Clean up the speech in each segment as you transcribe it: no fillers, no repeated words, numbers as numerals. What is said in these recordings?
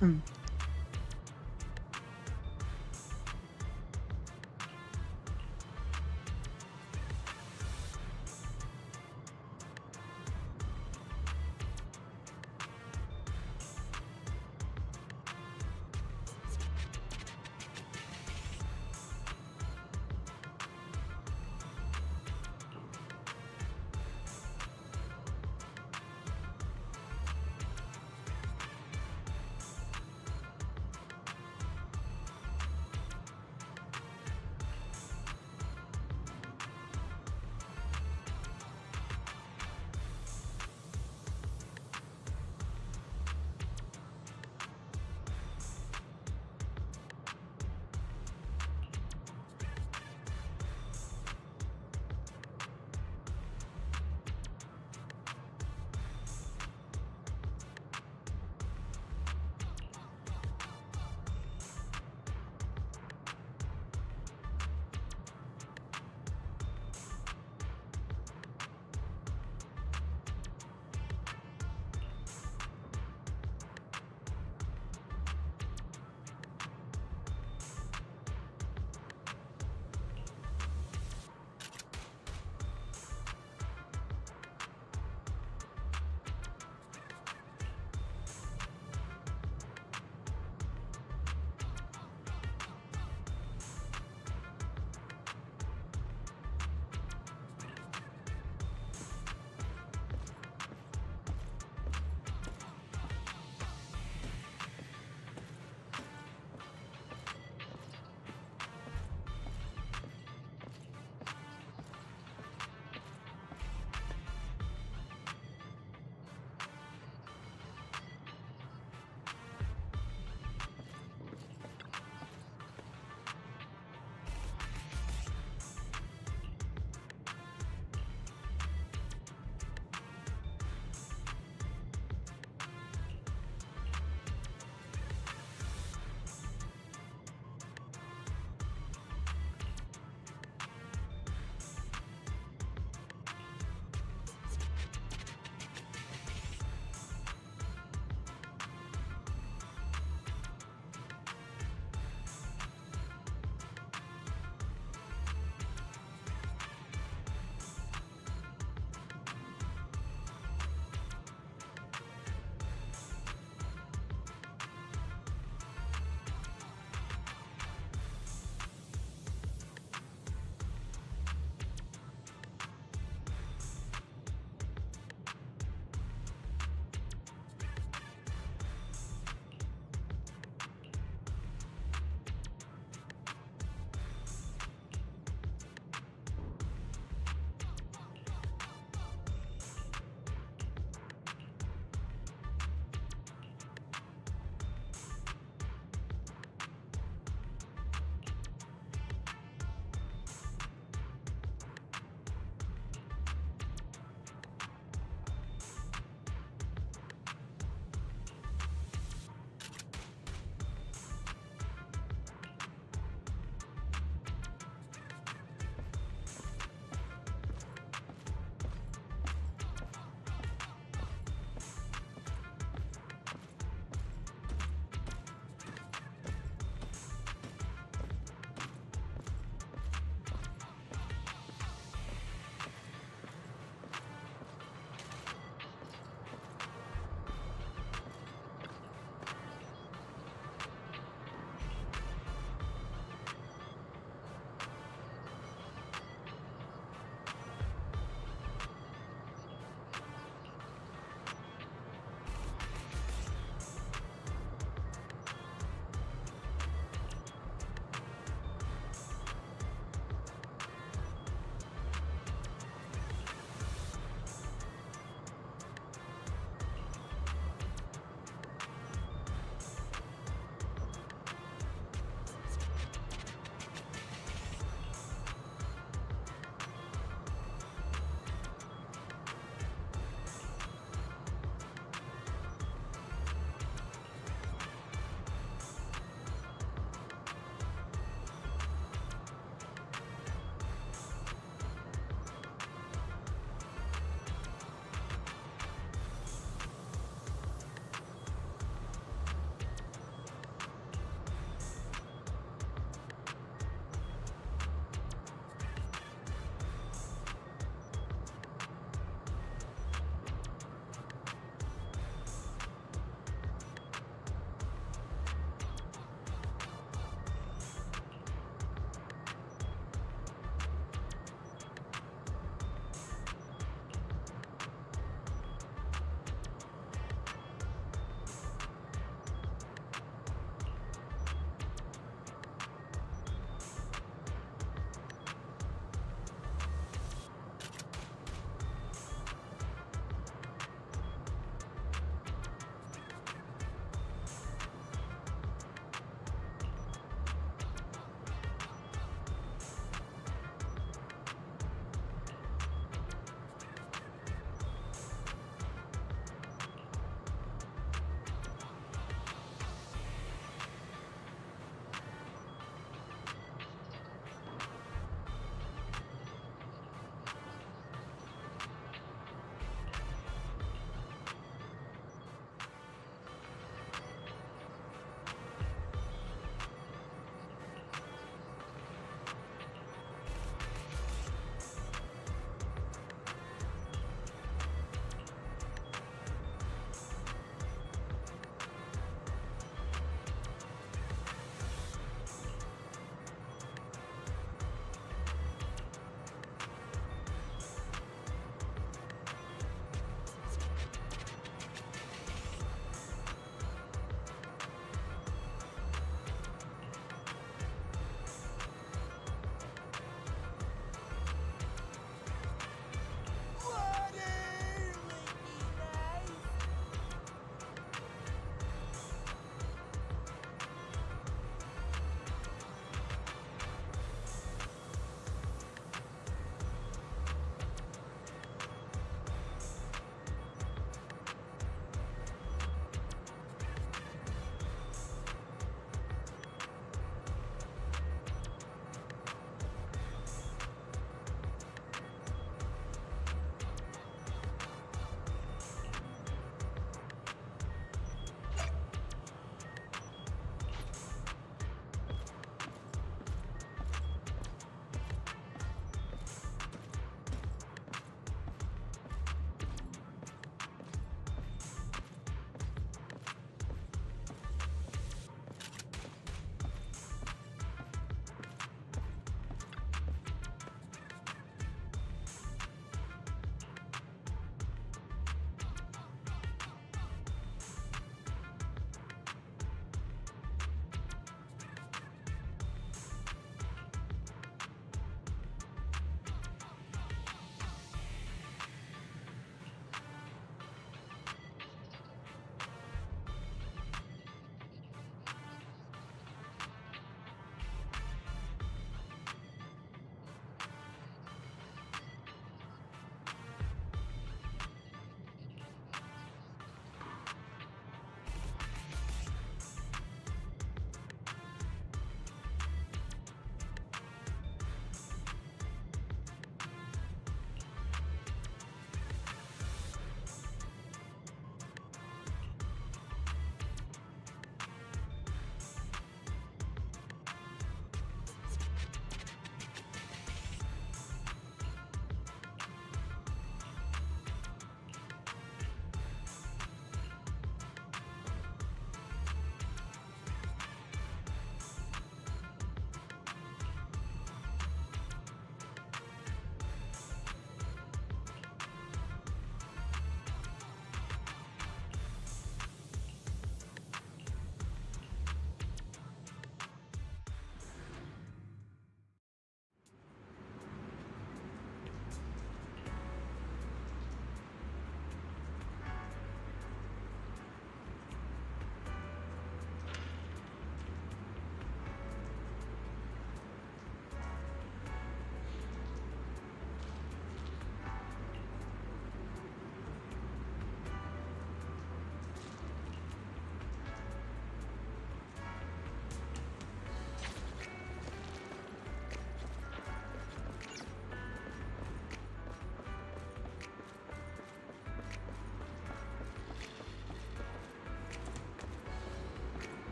Mm.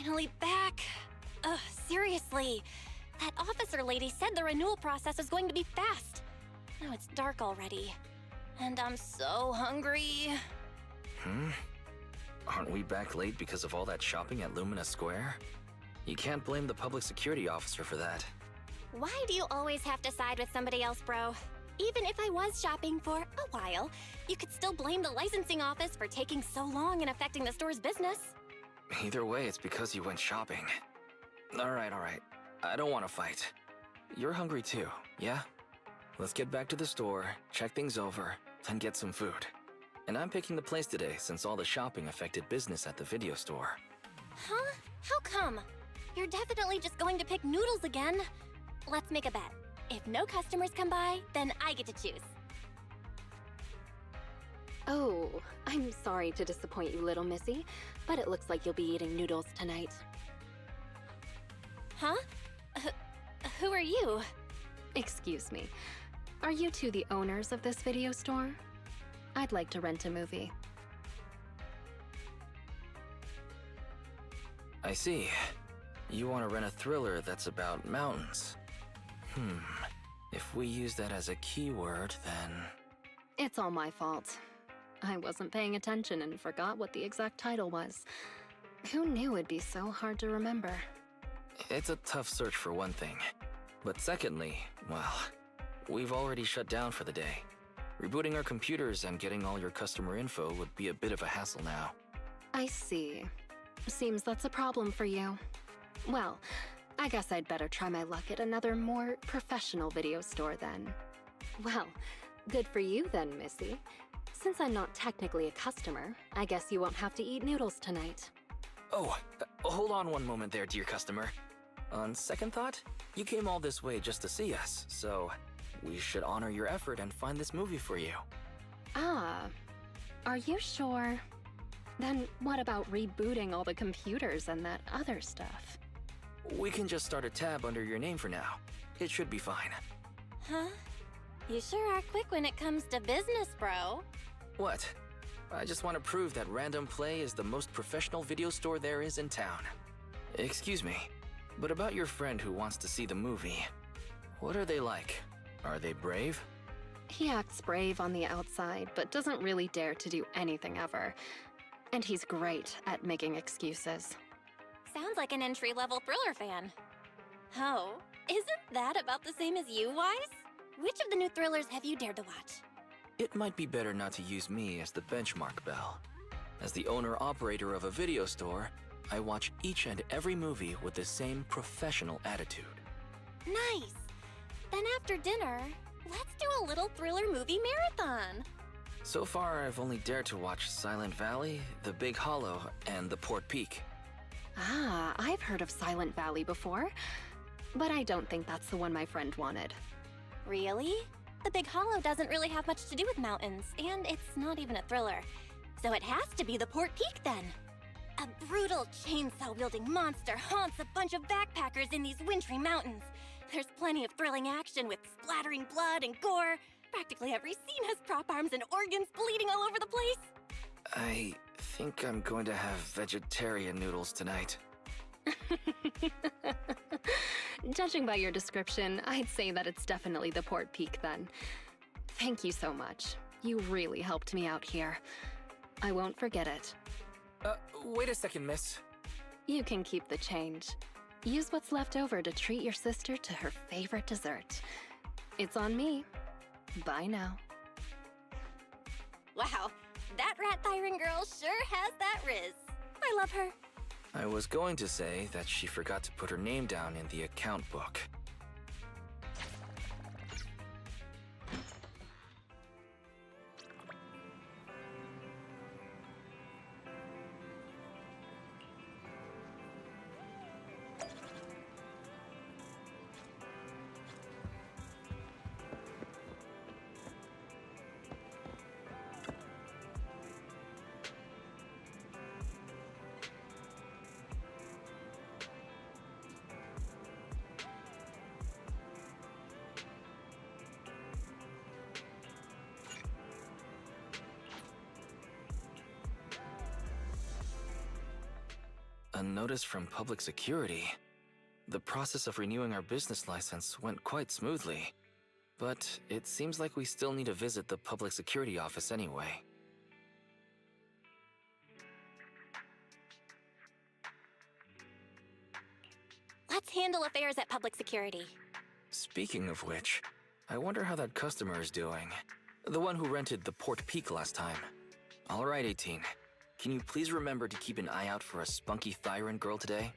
finally back. Ugh, seriously. That officer lady said the renewal process is going to be fast. Now it's dark already. And I'm so hungry. Aren't we back late because of all that shopping at Lumina Square? You can't blame the public security officer for that. Why do you always have to side with somebody else, bro? Even if I was shopping for a while, you could still blame the licensing office for taking so long and affecting the store's business. Either way, it's because you went shopping. Alright. I don't want to fight. You're hungry too, yeah? Let's get back to the store, check things over, then get some food. And I'm picking the place today since all the shopping affected business at the video store. Huh? How come? You're definitely just going to pick noodles again. Let's make a bet. If no customers come by, then I get to choose. Oh, I'm sorry to disappoint you, little missy, but it looks like you'll be eating noodles tonight. Huh? Who are you? Excuse me. Are you two the owners of this video store? I'd like to rent a movie. I see. You want to rent a thriller that's about mountains. If we use that as a keyword, then... It's all my fault. I wasn't paying attention and forgot what the exact title was. Who knew it'd be so hard to remember? It's a tough search for one thing. But secondly, well, we've already shut down for the day. Rebooting our computers and getting all your customer info would be a bit of a hassle now. I see. Seems that's a problem for you. Well, I guess I'd better try my luck at another more professional video store then. Well, good for you then, Missy. Since I'm not technically a customer, I guess you won't have to eat noodles tonight. Oh, hold on one moment there, dear customer. On second thought, you came all this way just to see us, so we should honor your effort and find this movie for you. Ah, are you sure? Then what about rebooting all the computers and that other stuff? We can just start a tab under your name for now. It should be fine. Huh? You sure are quick when it comes to business, bro. What? I just want to prove that Random Play is the most professional video store there is in town. Excuse me, but about your friend who wants to see the movie, what are they like? Are they brave? He acts brave on the outside, but doesn't really dare to do anything ever. And he's great at making excuses. Sounds like an entry-level thriller fan. Oh, isn't that about the same as you, Wise? Which of the new thrillers have you dared to watch? It might be better not to use me as the benchmark, Belle. As the owner-operator of a video store, I watch each and every movie with the same professional attitude. Nice! Then after dinner, let's do a little thriller movie marathon. So far, I've only dared to watch Silent Valley, The Big Hollow, and The Port Peak. Ah, I've heard of Silent Valley before, but I don't think that's the one my friend wanted. Really? The Big Hollow doesn't really have much to do with mountains, and it's not even a thriller. So it has to be the Port Peak then. A brutal chainsaw-wielding monster haunts a bunch of backpackers in these wintry mountains. There's plenty of thrilling action with splattering blood and gore. Practically every scene has prop arms and organs bleeding all over the place. I think I'm going to have vegetarian noodles tonight. Judging by your description, I'd say that it's definitely the Port Peak then. Thank you so much. You really helped me out here. I won't forget it. Wait a second, miss. You can keep the change. Use what's left over to treat your sister to her favorite dessert. It's on me. Bye now. Wow, that rat tyrant girl sure has that riz. I love her. I was going to say that she forgot to put her name down in the account book. A notice from public security. The process of renewing our business license went quite smoothly, but it seems like we still need to visit the public security office anyway. Let's handle affairs at public security. Speaking of which, I wonder how that customer is doing. The one who rented the Port Peak last time. All right, 18. Can you please remember to keep an eye out for a spunky Thyran girl today?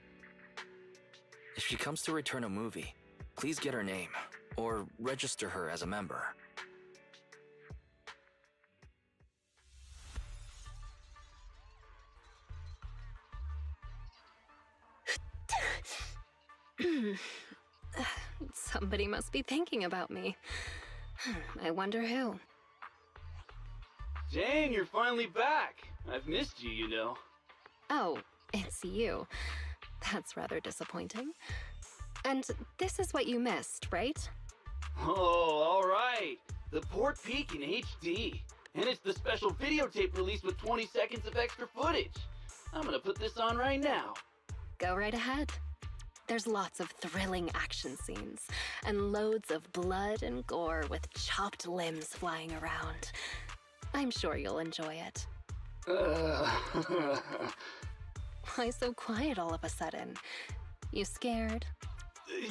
If she comes to return a movie, please get her name, or register her as a member. Somebody must be thinking about me. I wonder who. Jane, you're finally back. I've missed you, you know. Oh, it's you. That's rather disappointing. And this is what you missed, right? Oh, all right. The Port Peak in HD. And it's the special videotape release with 20 seconds of extra footage. I'm gonna put this on right now. Go right ahead. There's lots of thrilling action scenes, and loads of blood and gore with chopped limbs flying around. I'm sure you'll enjoy it. Why so quiet all of a sudden? You scared?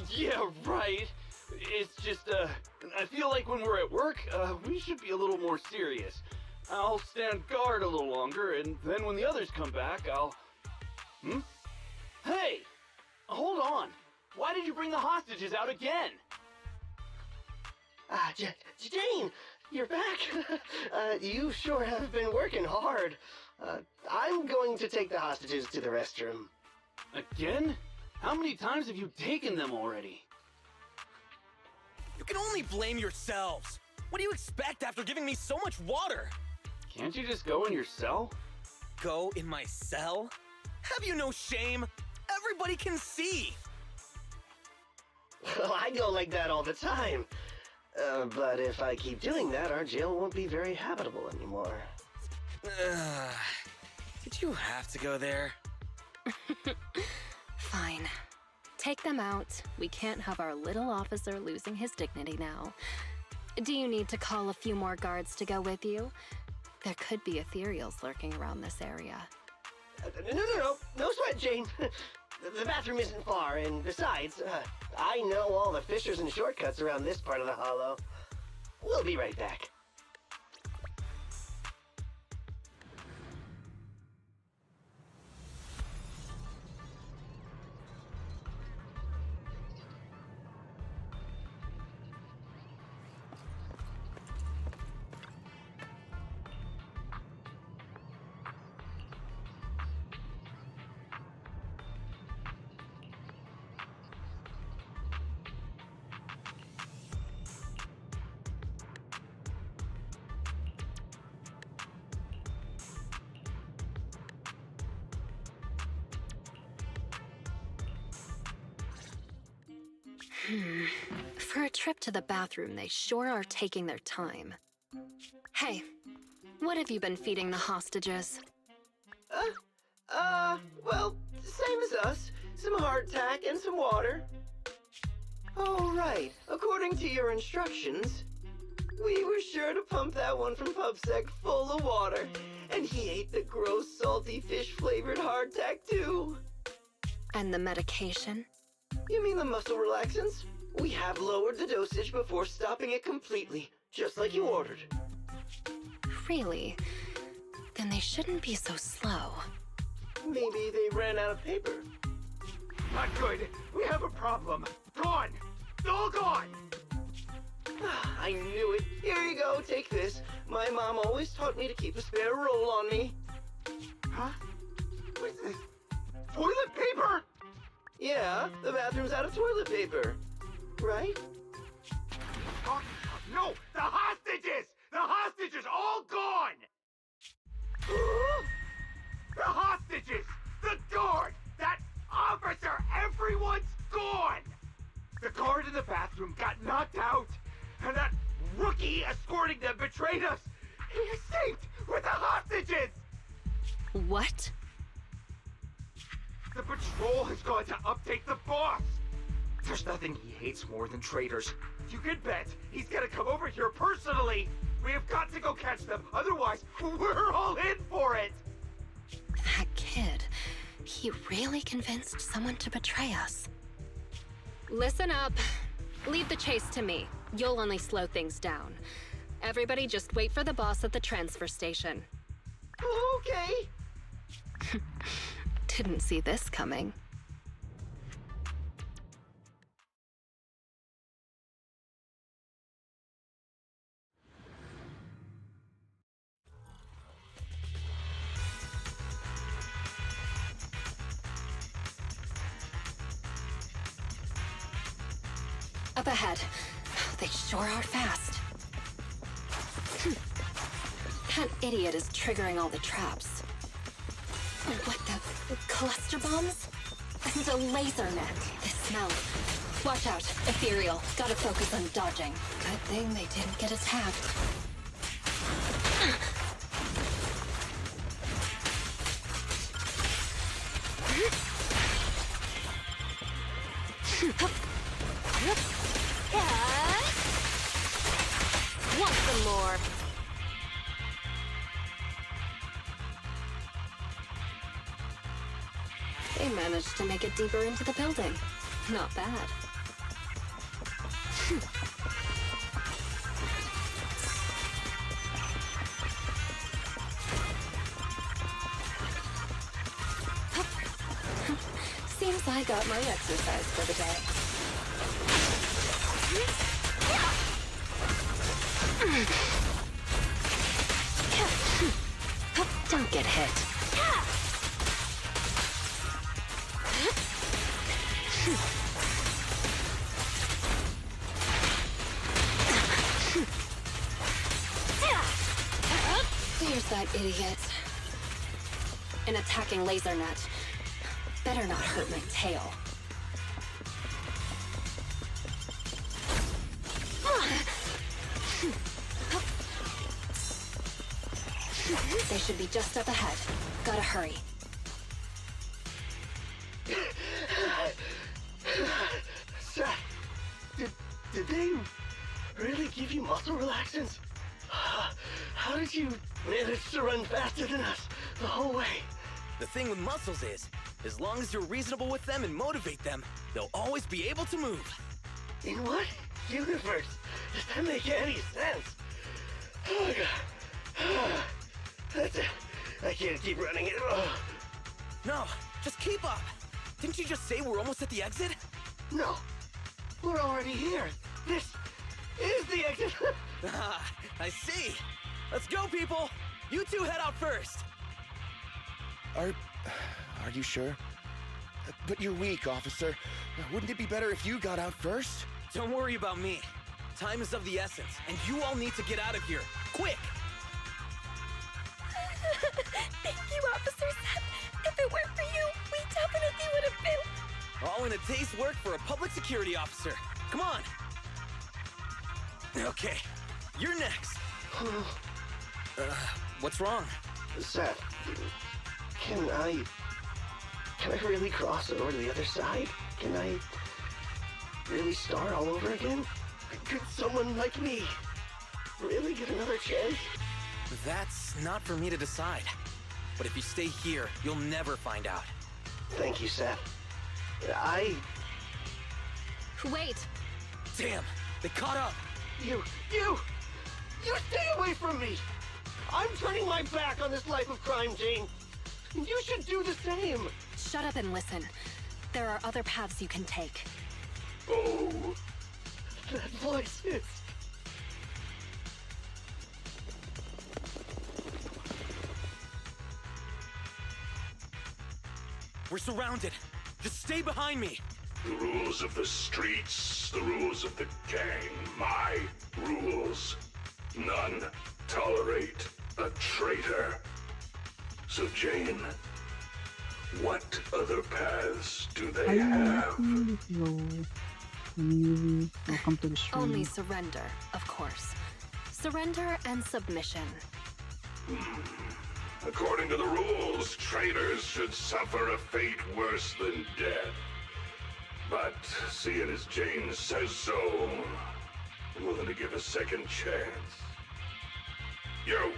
Yeah, right. It's just, I feel like when we're at work, we should be a little more serious. I'll stand guard a little longer, and then when the others come back, I'll... Hey! Hold on. Why did you bring the hostages out again? Jane, you're back. You sure have been working hard. I'm going to take the hostages to the restroom. Again? How many times have you taken them already? You can only blame yourselves. What do you expect after giving me so much water? Can't you just go in your cell? Go in my cell? Have you no shame? Everybody can see. Well, I go like that all the time. But if I keep doing that, our jail won't be very habitable anymore. Did you have to go there? Fine. Take them out. We can't have our little officer losing his dignity now. Do you need to call a few more guards to go with you? There could be ethereals lurking around this area. No sweat, Jane. The bathroom isn't far, and besides, I know all the fissures and shortcuts around this part of the hollow. We'll be right back. For a trip to the bathroom, they sure are taking their time. Hey, what have you been feeding the hostages? Well, same as us. Some hardtack and some water. Oh, right. According to your instructions, we were sure to pump that one from PubSec full of water. And he ate the gross, salty, fish-flavored hardtack, too. And the medication? You mean the muscle relaxants? We have lowered the dosage before stopping it completely, just like you ordered. Really? Then they shouldn't be so slow. Maybe they ran out of paper. Not good. We have a problem. Gone. All gone. I knew it. Here you go, take this. My mom always taught me to keep a spare roll on me. Huh? What's this? Toilet paper? Yeah, the bathroom's out of toilet paper. Right? No! The hostages! The hostages all gone! The hostages! The guard! That officer! Everyone's gone! The guard in the bathroom got knocked out, and that rookie escorting them betrayed us! He escaped with the hostages! What? The patrol has gone to update the boss! There's nothing he hates more than traitors. You can bet he's gonna come over here personally! We have got to go catch them, otherwise we're all in for it! That kid, he really convinced someone to betray us. Listen up. Leave the chase to me. You'll only slow things down. Everybody just wait for the boss at the transfer station. Okay. Didn't see this coming. Up ahead. They sure are fast. That idiot is triggering all the traps. What the... cluster bombs? And a laser net. This smell. Watch out. Ethereal. Gotta focus on dodging. Good thing they didn't get attacked. Want some more? They managed to make it deeper into the building. Not bad. Seems I got my exercise for the day. Don't get hit. There's that idiot. An attacking laser net. Better not hurt my tail. They should be just up ahead. Gotta hurry. Seth, did they really give you muscle relaxants? How did you manage to run faster than us the whole way? The thing with muscles is, as long as you're reasonable with them and motivate them, they'll always be able to move. In what universe does that make any sense? Oh, God. That's it. I can't keep running it. No, just keep up. Didn't you just say we're almost at the exit? No, we're already here. This is the exit. Ah, I see. Let's go, people. You two head out first. Are you sure? But you're weak, officer. Wouldn't it be better if you got out first? Don't worry about me. Time is of the essence, and you all need to get out of here. Quick! Thank you, Officer Seth. If it weren't for you, we definitely would have been... All in a day's work for a public security officer. Come on! Okay, you're next. What's wrong? Seth, can I really cross over to the other side? Can I really start all over again? Could someone like me really get another chance? That's not for me to decide. But if you stay here, you'll never find out. Thank you, Seth. Wait! Damn, they caught up! You stay away from me! I'm turning my back on this life of crime, Jane. You should do the same. Shut up and listen. There are other paths you can take. Oh, that voice is... We're surrounded. Just stay behind me. The rules of the streets, the rules of the gang, my rules. None tolerate a traitor. So Jane, what other paths do they have? Welcome to the stream. Only surrender, of course. Surrender and submission. According to the rules, traitors should suffer a fate worse than death. But seeing as Jane says so, I'm willing to give a second chance. You!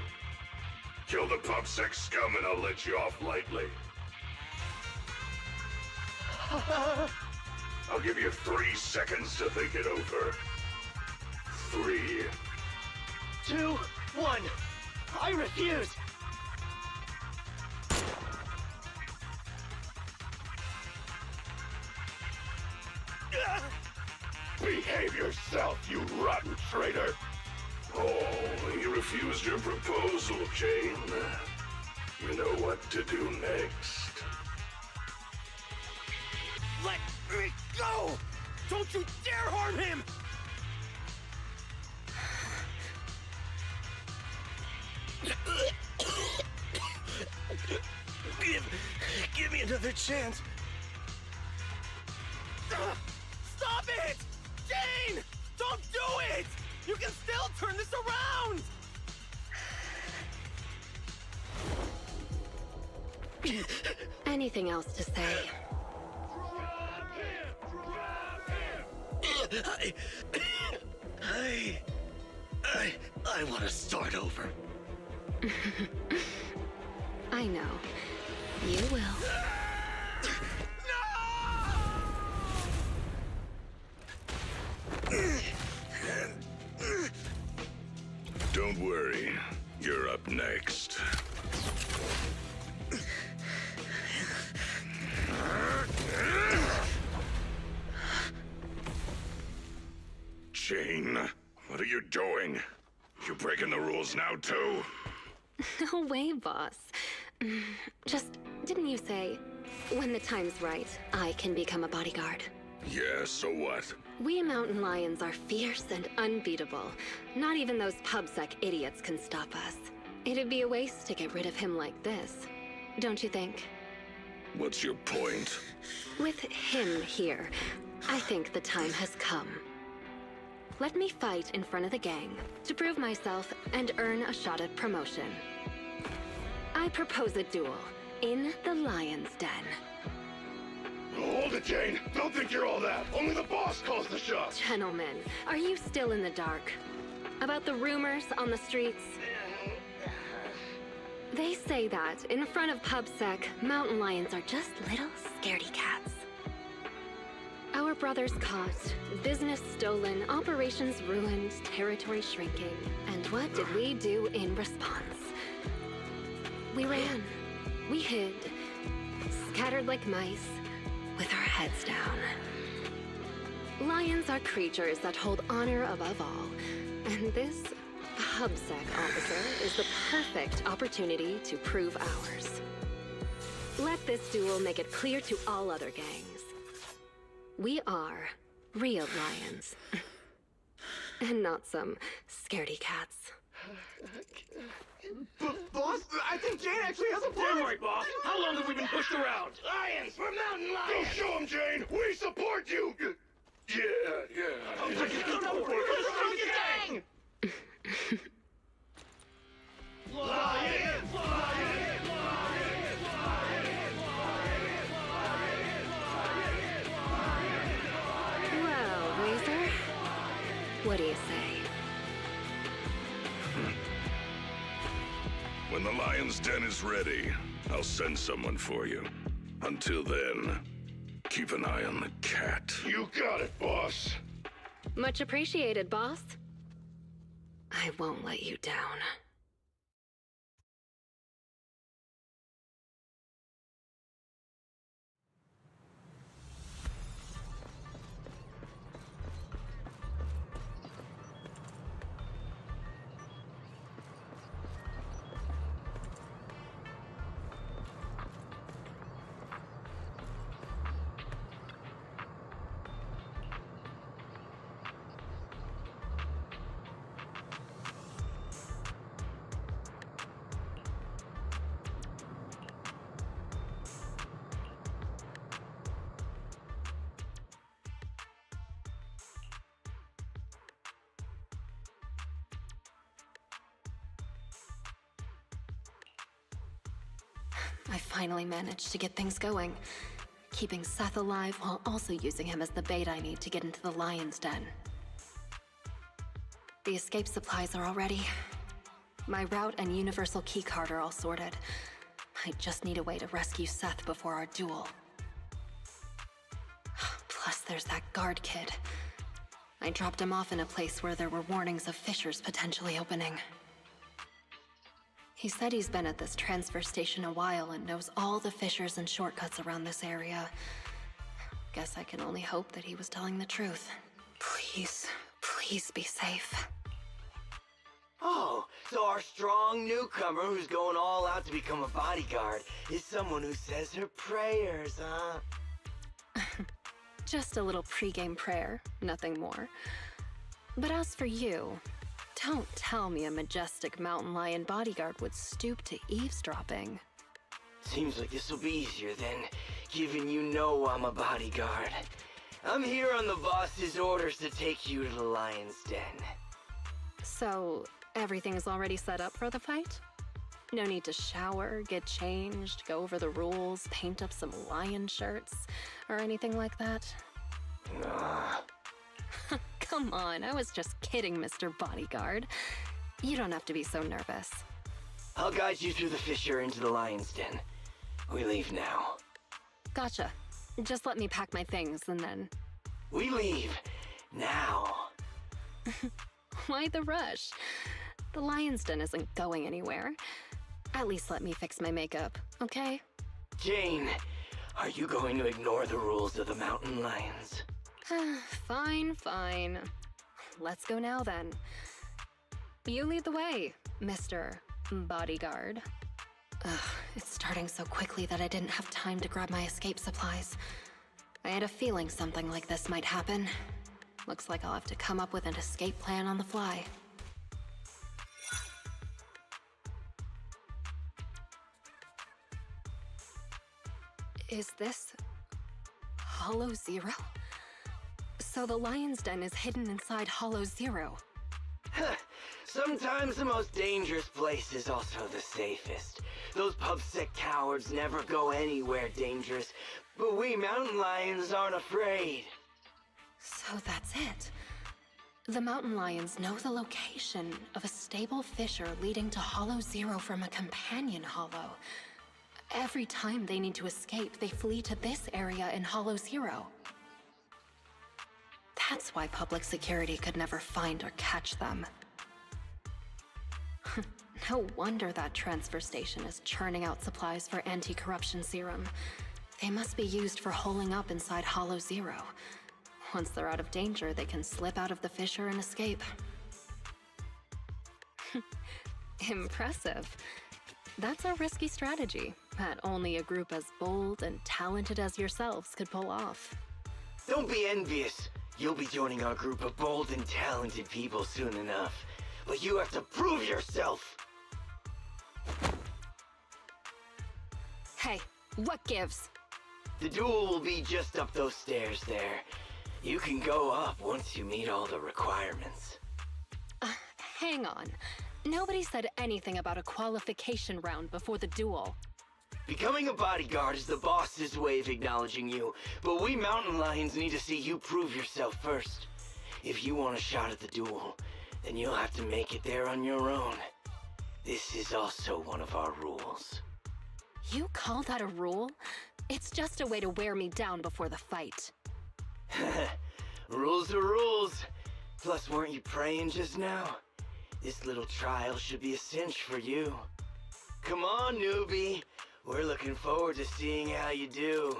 Kill the PubSec scum and I'll let you off lightly. I'll give you 3 seconds to think it over. 3, 2, 1. I refuse. Behave yourself, you rotten traitor! Oh, you refused your proposal, Jane. You know what to do next. Let me go! Don't you dare harm him! Give me another chance. Stop it! Jane! Don't do it! You can still turn this around! Anything else to say? I want to start over. I know. You will. Don't worry. You're up next. Jane, what are you doing? You breaking the rules now, too? No way, boss. Just, didn't you say, when the time's right, I can become a bodyguard? Yeah, so what? We mountain lions are fierce and unbeatable. Not even those PubSec idiots can stop us. It'd be a waste to get rid of him like this. Don't you think? What's your point? With him here, I think the time has come. Let me fight in front of the gang to prove myself and earn a shot at promotion. I propose a duel in the Lion's Den. Hold it, Jane! Don't think you're all that! Only the boss calls the shots! Gentlemen, are you still in the dark? About the rumors on the streets? They say that in front of PubSec, mountain lions are just little scaredy cats. Our brothers caught, business stolen, operations ruined, territory shrinking. And what did we do in response? We ran. We hid. Scattered like mice, with our heads down. Lions are creatures that hold honor above all. And this PubSec officer is the perfect opportunity to prove ours. Let this duel make it clear to all other gangs. We are real lions. And not some scaredy cats. Boss, I think Jane actually has a point. Don't worry, boss. How long have we been pushed around? Lions! We're mountain lions! Go show him, Jane! We support you! Yeah. Lions! Well, Razor, what do you say? When the Lion's Den is ready, I'll send someone for you. Until then, keep an eye on the cat. You got it, boss. Much appreciated, boss. I won't let you down. I finally managed to get things going, keeping Seth alive while also using him as the bait I need to get into the lion's den. The escape supplies are all ready. My route and universal keycard are all sorted. I just need a way to rescue Seth before our duel. Plus, there's that guard kid. I dropped him off in a place where there were warnings of fissures potentially opening. He said he's been at this transfer station a while and knows all the fissures and shortcuts around this area. Guess I can only hope that he was telling the truth. Please, please be safe. Oh, so our strong newcomer who's going all out to become a bodyguard is someone who says her prayers, huh? Just a little pregame prayer, nothing more. But as for you, don't tell me a majestic mountain lion bodyguard would stoop to eavesdropping. Seems like this will be easier then, given you know I'm a bodyguard. I'm here on the boss's orders to take you to the lion's den. So, everything's already set up for the fight? No need to shower, get changed, go over the rules, paint up some lion shirts, or anything like that? Come on, I was just kidding, Mr. Bodyguard. You don't have to be so nervous. I'll guide you through the fissure into the lion's den. We leave now. Gotcha. Just let me pack my things and then... We leave now. Why the rush? The lion's den isn't going anywhere. At least let me fix my makeup, okay? Jane, are you going to ignore the rules of the mountain lions? Fine, fine. Let's go now then. You lead the way, Mr. Bodyguard. It's starting so quickly that I didn't have time to grab my escape supplies. I had a feeling something like this might happen. Looks like I'll have to come up with an escape plan on the fly. Is this Hollow Zero? So the lion's den is hidden inside Hollow Zero. Sometimes the most dangerous place is also the safest. Those pubsec cowards never go anywhere dangerous, but we mountain lions aren't afraid. So that's it. The mountain lions know the location of a stable fissure leading to Hollow Zero from a companion hollow. Every time they need to escape, they flee to this area in Hollow Zero. That's why public security could never find or catch them. No wonder that transfer station is churning out supplies for anti-corruption serum. They must be used for holing up inside Hollow Zero. Once they're out of danger, they can slip out of the fissure and escape. Impressive. That's a risky strategy that only a group as bold and talented as yourselves could pull off. Don't be envious. You'll be joining our group of bold and talented people soon enough. But you have to prove yourself! Hey, what gives? The duel will be just up those stairs there. You can go up once you meet all the requirements. Hang on. Nobody said anything about a qualification round before the duel. Becoming a bodyguard is the boss's way of acknowledging you, but we mountain lions need to see you prove yourself first. If you want a shot at the duel, then you'll have to make it there on your own. This is also one of our rules. You call that a rule? It's just a way to wear me down before the fight. Rules are rules. Plus, weren't you praying just now? This little trial should be a cinch for you. Come on, newbie. We're looking forward to seeing how you do.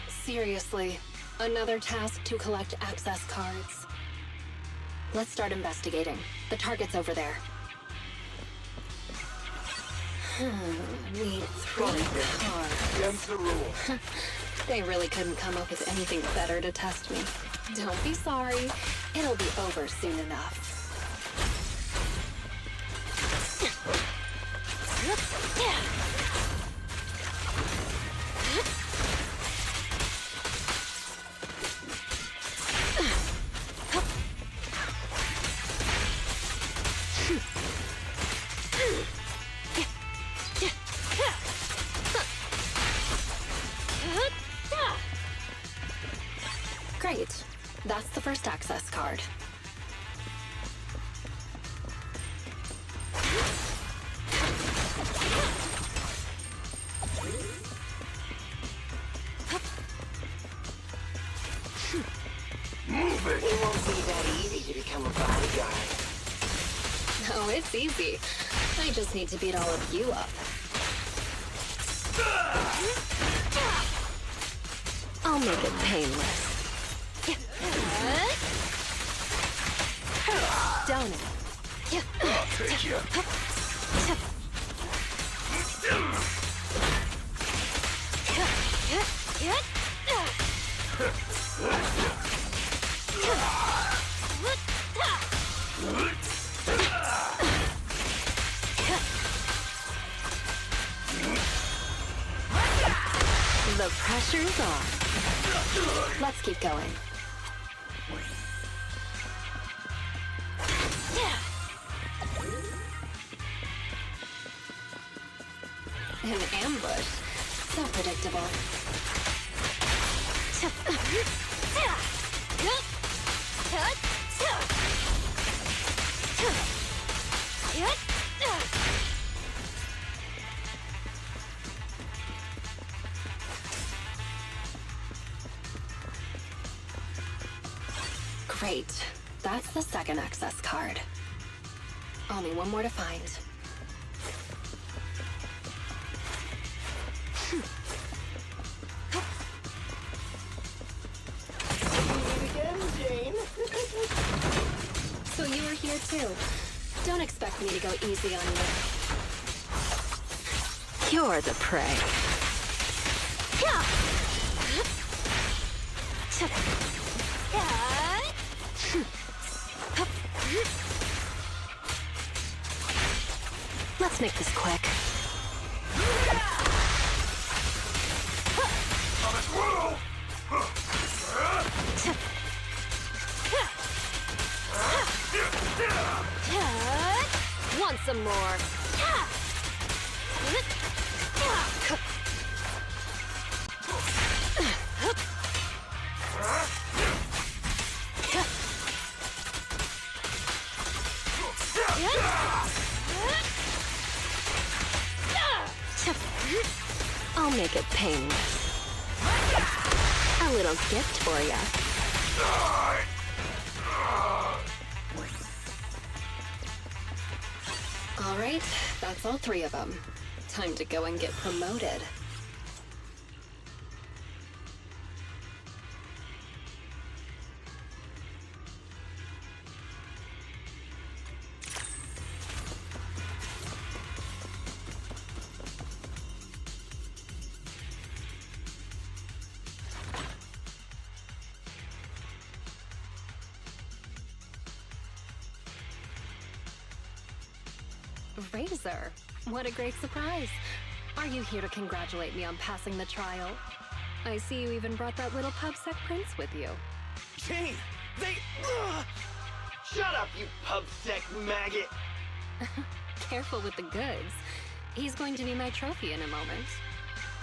Seriously, another task to collect access cards. Let's start investigating. The target's over there. Need 3 cards. Against the rule. They really couldn't come up with anything better to test me. Don't be sorry. It'll be over soon enough. Great. That's the first access card. Move it! It won't be that easy to become a bodyguard. Oh, it's easy. I just need to beat all of you up. I'll make it painless. Don't it? I'll take you. The pressure's on. Let's keep going. An ambush. So predictable. Great. That's the second access card. Only one more to find. Again, Jane. So you were here too. Don't expect me to go easy on you. You're the prey. Let's make this quick. Want some more? I'll make it painless. A little gift for ya. All right, that's all three of them. Time to go and get promoted. Razor, what a great surprise. Are you here to congratulate me on passing the trial? I see you even brought that little pubsec prince with you. Jane, they... Shut up, you pubsec maggot. Careful with the goods. He's going to need my trophy in a moment.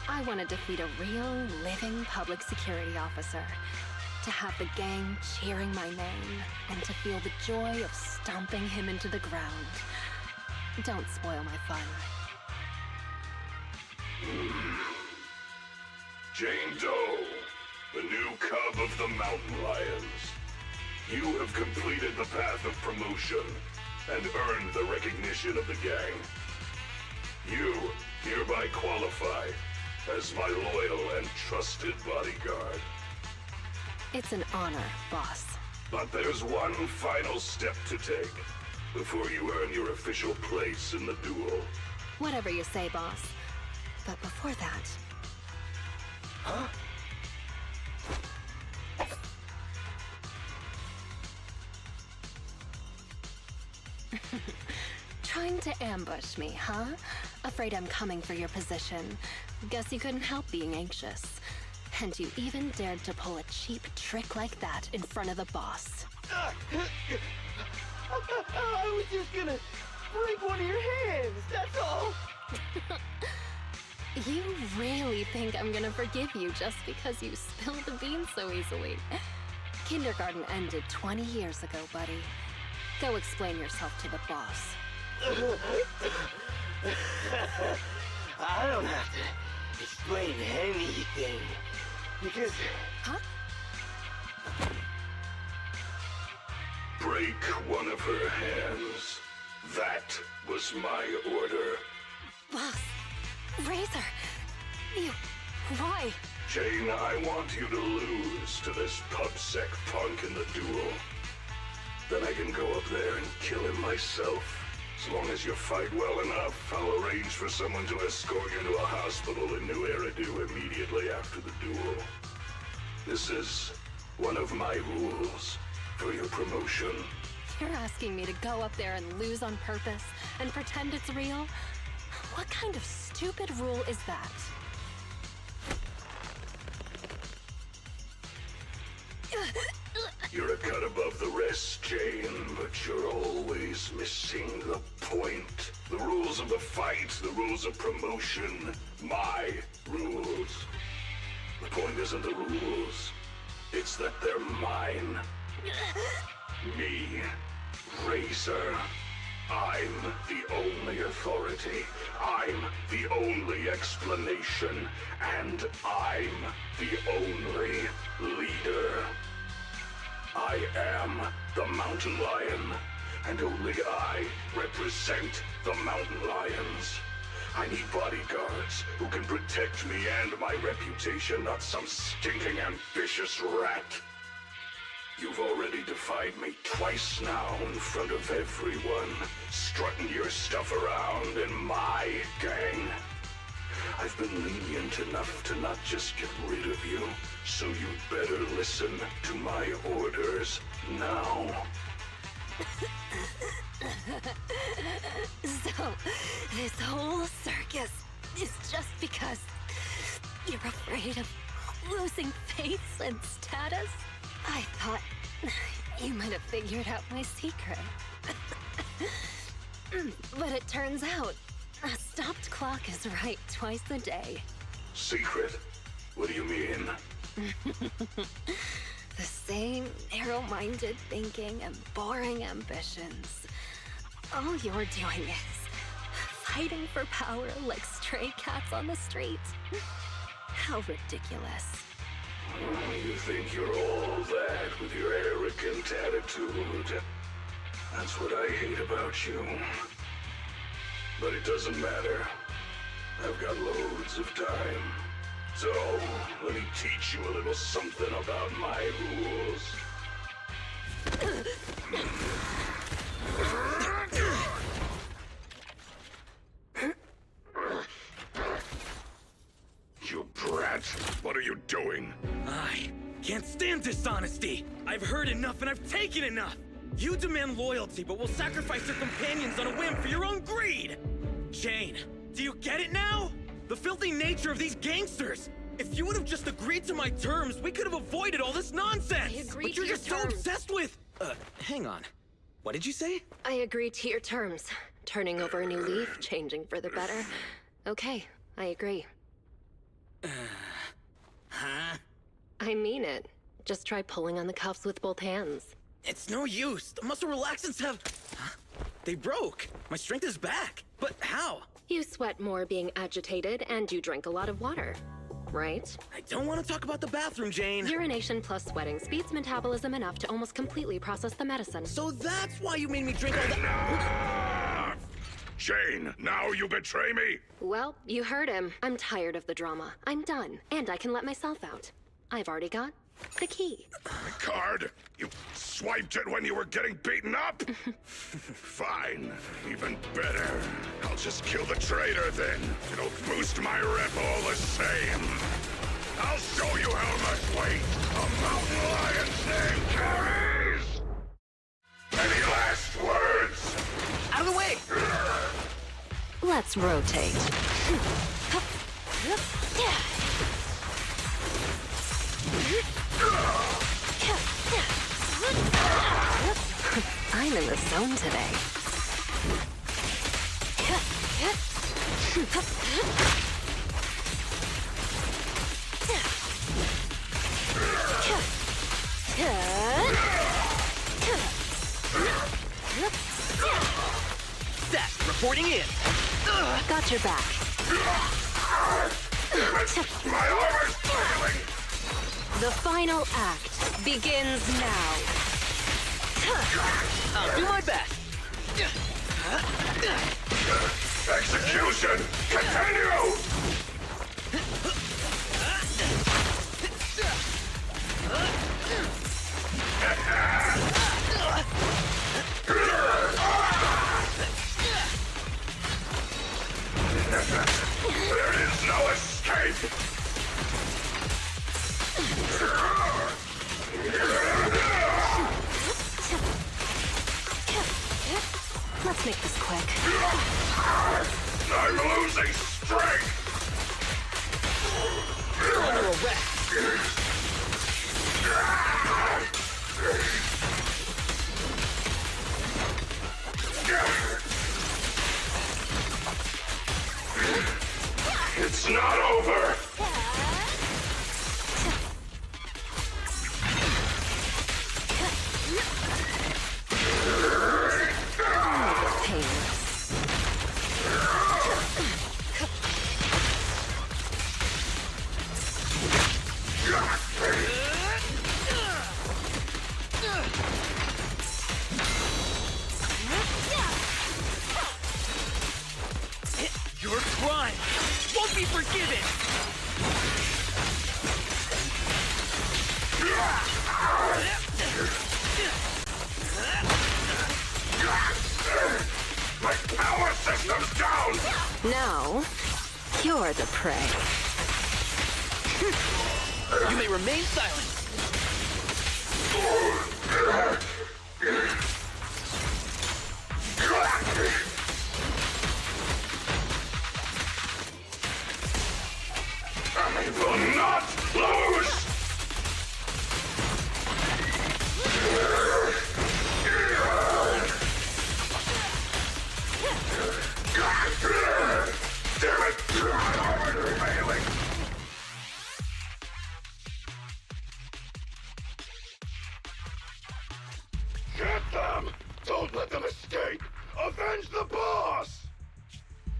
I want to defeat a real, living public security officer. To have the gang cheering my name, and to feel the joy of stomping him into the ground. Don't spoil my fun. Jane Doe, the new cub of the Mountain Lions. You have completed the path of promotion and earned the recognition of the gang. You hereby qualify as my loyal and trusted bodyguard. It's an honor, boss. But there's one final step to take before you earn your official place in the duel. Whatever you say, boss. But before that... Huh? Trying to ambush me, huh? Afraid I'm coming for your position. Guess you couldn't help being anxious. And you even dared to pull a cheap trick like that in front of the boss. I was just gonna break one of your hands, that's all. You really think I'm gonna forgive you just because you spilled the beans so easily? Kindergarten ended 20 years ago, buddy. Go explain yourself to the boss. I don't have to explain anything, because... Huh? Break one of her hands. That was my order. Boss, Razor, you... why? Jane, I want you to lose to this pubsec punk in the duel. Then I can go up there and kill him myself. As long as you fight well enough, I'll arrange for someone to escort you to a hospital in New Eridu immediately after the duel. This is one of my rules for your promotion. You're asking me to go up there and lose on purpose and pretend it's real? What kind of stupid rule is that? You're a cut above the rest, Jane, but you're always missing the point. The rules of the fight, the rules of promotion, my rules. The point isn't the rules, it's that they're mine. Me, Razor. I'm the only authority. I'm the only explanation. And I'm the only leader. I am the Mountain Lion, and only I represent the Mountain Lions. I need bodyguards who can protect me and my reputation, not some stinking ambitious rat. You've already defied me twice now in front of everyone, strutting your stuff around in my gang. I've been lenient enough to not just get rid of you, so you'd better listen to my orders now. So, this whole circus is just because you're afraid of losing face and status? I thought you might have figured out my secret. But it turns out, a stopped clock is right twice a day. Secret? What do you mean? The same narrow-minded thinking and boring ambitions. All you're doing is fighting for power like stray cats on the street. How ridiculous. You think you're all that with your arrogant attitude. That's what I hate about you. But it doesn't matter. I've got loads of time. So, let me teach you a little something about my rules. You brat! What are you doing? I can't stand dishonesty. I've heard enough and I've taken enough. You demand loyalty, but will sacrifice your companions on a whim for your own greed. Jane, do you get it now? The filthy nature of these gangsters. If you would have just agreed to my terms, we could have avoided all this nonsense. I agreed but you're to your just so terms. obsessed with... hang on. What did you say? I agreed to your terms. Turning over a new leaf, changing for the better. Okay, I agree. Huh? I mean it. Just try pulling on the cuffs with both hands. It's no use. The muscle relaxants have... Huh? They broke. My strength is back. But how? You sweat more being agitated, and you drink a lot of water. Right? I don't want to talk about the bathroom, Jane. Urination plus sweating speeds metabolism enough to almost completely process the medicine. So that's why you made me drink all that... Enough! Jane, now you betray me? Well, you heard him. I'm tired of the drama. I'm done, and I can let myself out. I've already got the key. The card? You swiped it when you were getting beaten up? Fine. Even better. I'll just kill the traitor then. It'll boost my rep all the same. I'll show you how much weight a mountain lion's name carries! Any last words? Out of the way! Let's rotate. I I'm in the zone today. Set, reporting in. Got your back. My armor's failing! The final act begins now. I'll do my best. Execution! Continue! There is no escape! Let's make this quick. I'm losing strength! Under arrest. It's not over! Your crime won't be forgiven! My power system's down! Now, you're the prey. You may remain silent. I will not lose! Damn it! Failing! Get them! Don't let them escape! Avenge the boss!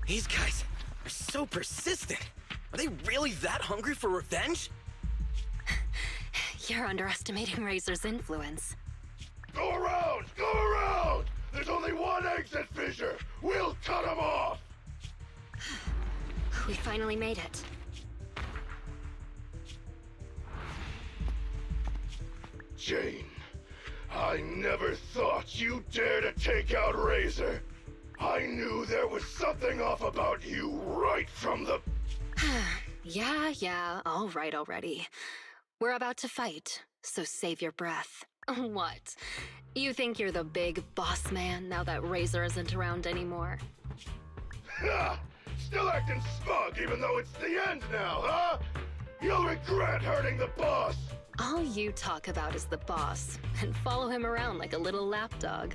These guys are so persistent. Are they really that hungry for revenge? You're underestimating Razor's influence. Go around! Go around! There's only one exit fissure! We'll cut them off! We finally made it. Jane, I never thought you'd dare to take out Razor. I knew there was something off about you right from the... Yeah, all right already. We're about to fight, so save your breath. What? You think you're the big boss man now that Razor isn't around anymore? Ha! Still acting smug even though it's the end now, huh? You'll regret hurting the boss! All you talk about is the boss, and follow him around like a little lapdog.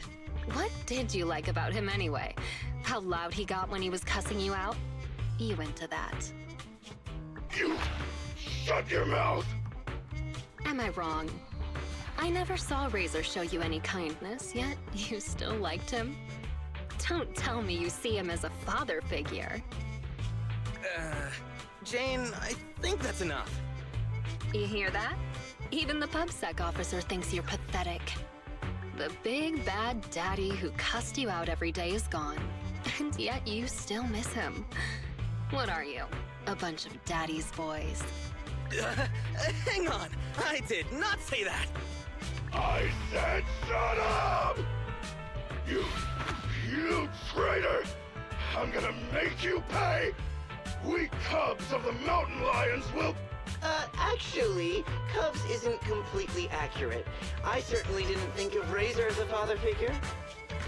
What did you like about him anyway? How loud he got when he was cussing you out? You into that. You... shut your mouth! Am I wrong? I never saw Razor show you any kindness, yet you still liked him? Don't tell me you see him as a father figure. Jane, I think that's enough. You hear that? Even the PubSec officer thinks you're pathetic. The big bad daddy who cussed you out every day is gone, and yet you still miss him. What are you? A bunch of daddy's boys. Hang on, I did not say that. I said shut up! You traitor! I'm gonna make you pay! We cubs of the mountain lions will... Actually, Cubs isn't completely accurate. I certainly didn't think of Razor as a father figure.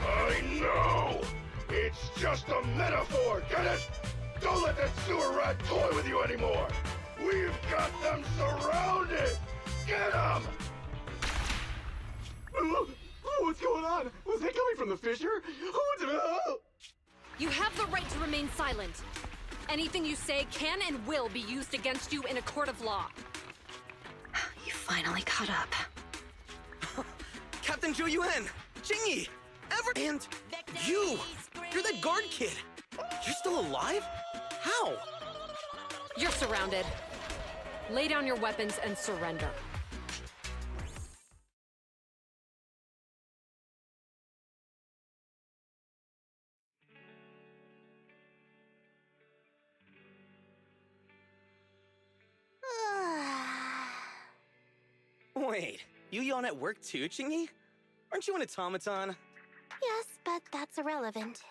I know! It's just a metaphor, get it? Don't let that sewer rat toy with you anymore! We've got them surrounded! Get them! What's What's going on? Was that coming from the fissure? You have the right to remain silent. Anything you say can and will be used against you in a court of law. You finally caught up. Captain Zhou Yuan, Jingyi, and you're that guard kid. You're still alive? How? You're surrounded. Lay down your weapons and surrender. Wait, you yawn at work too, Jingyi? Aren't you an automaton? Yes, but that's irrelevant.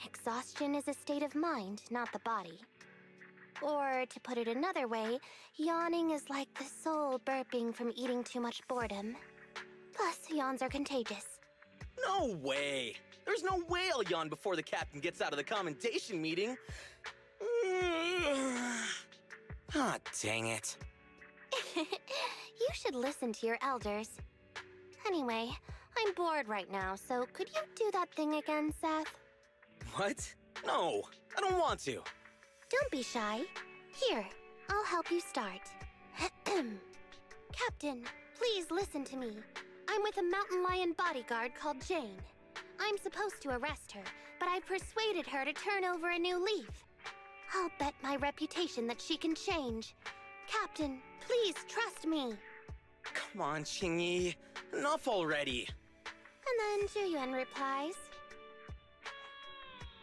Exhaustion is a state of mind, not the body. Or, to put it another way, yawning is like the soul burping from eating too much boredom. Plus, yawns are contagious. No way! There's no way I'll yawn before the captain gets out of the commendation meeting. Ah, dang it. You should listen to your elders. Anyway, I'm bored right now, so could you do that thing again, Seth? What? No, I don't want to. Don't be shy. Here, I'll help you start. Captain, please listen to me. I'm with a mountain lion bodyguard called Jane. I'm supposed to arrest her, but I've persuaded her to turn over a new leaf. I'll bet my reputation that she can change. Captain, please trust me. Come on, Jingyi. Enough already. And then Zhou Yuan replies.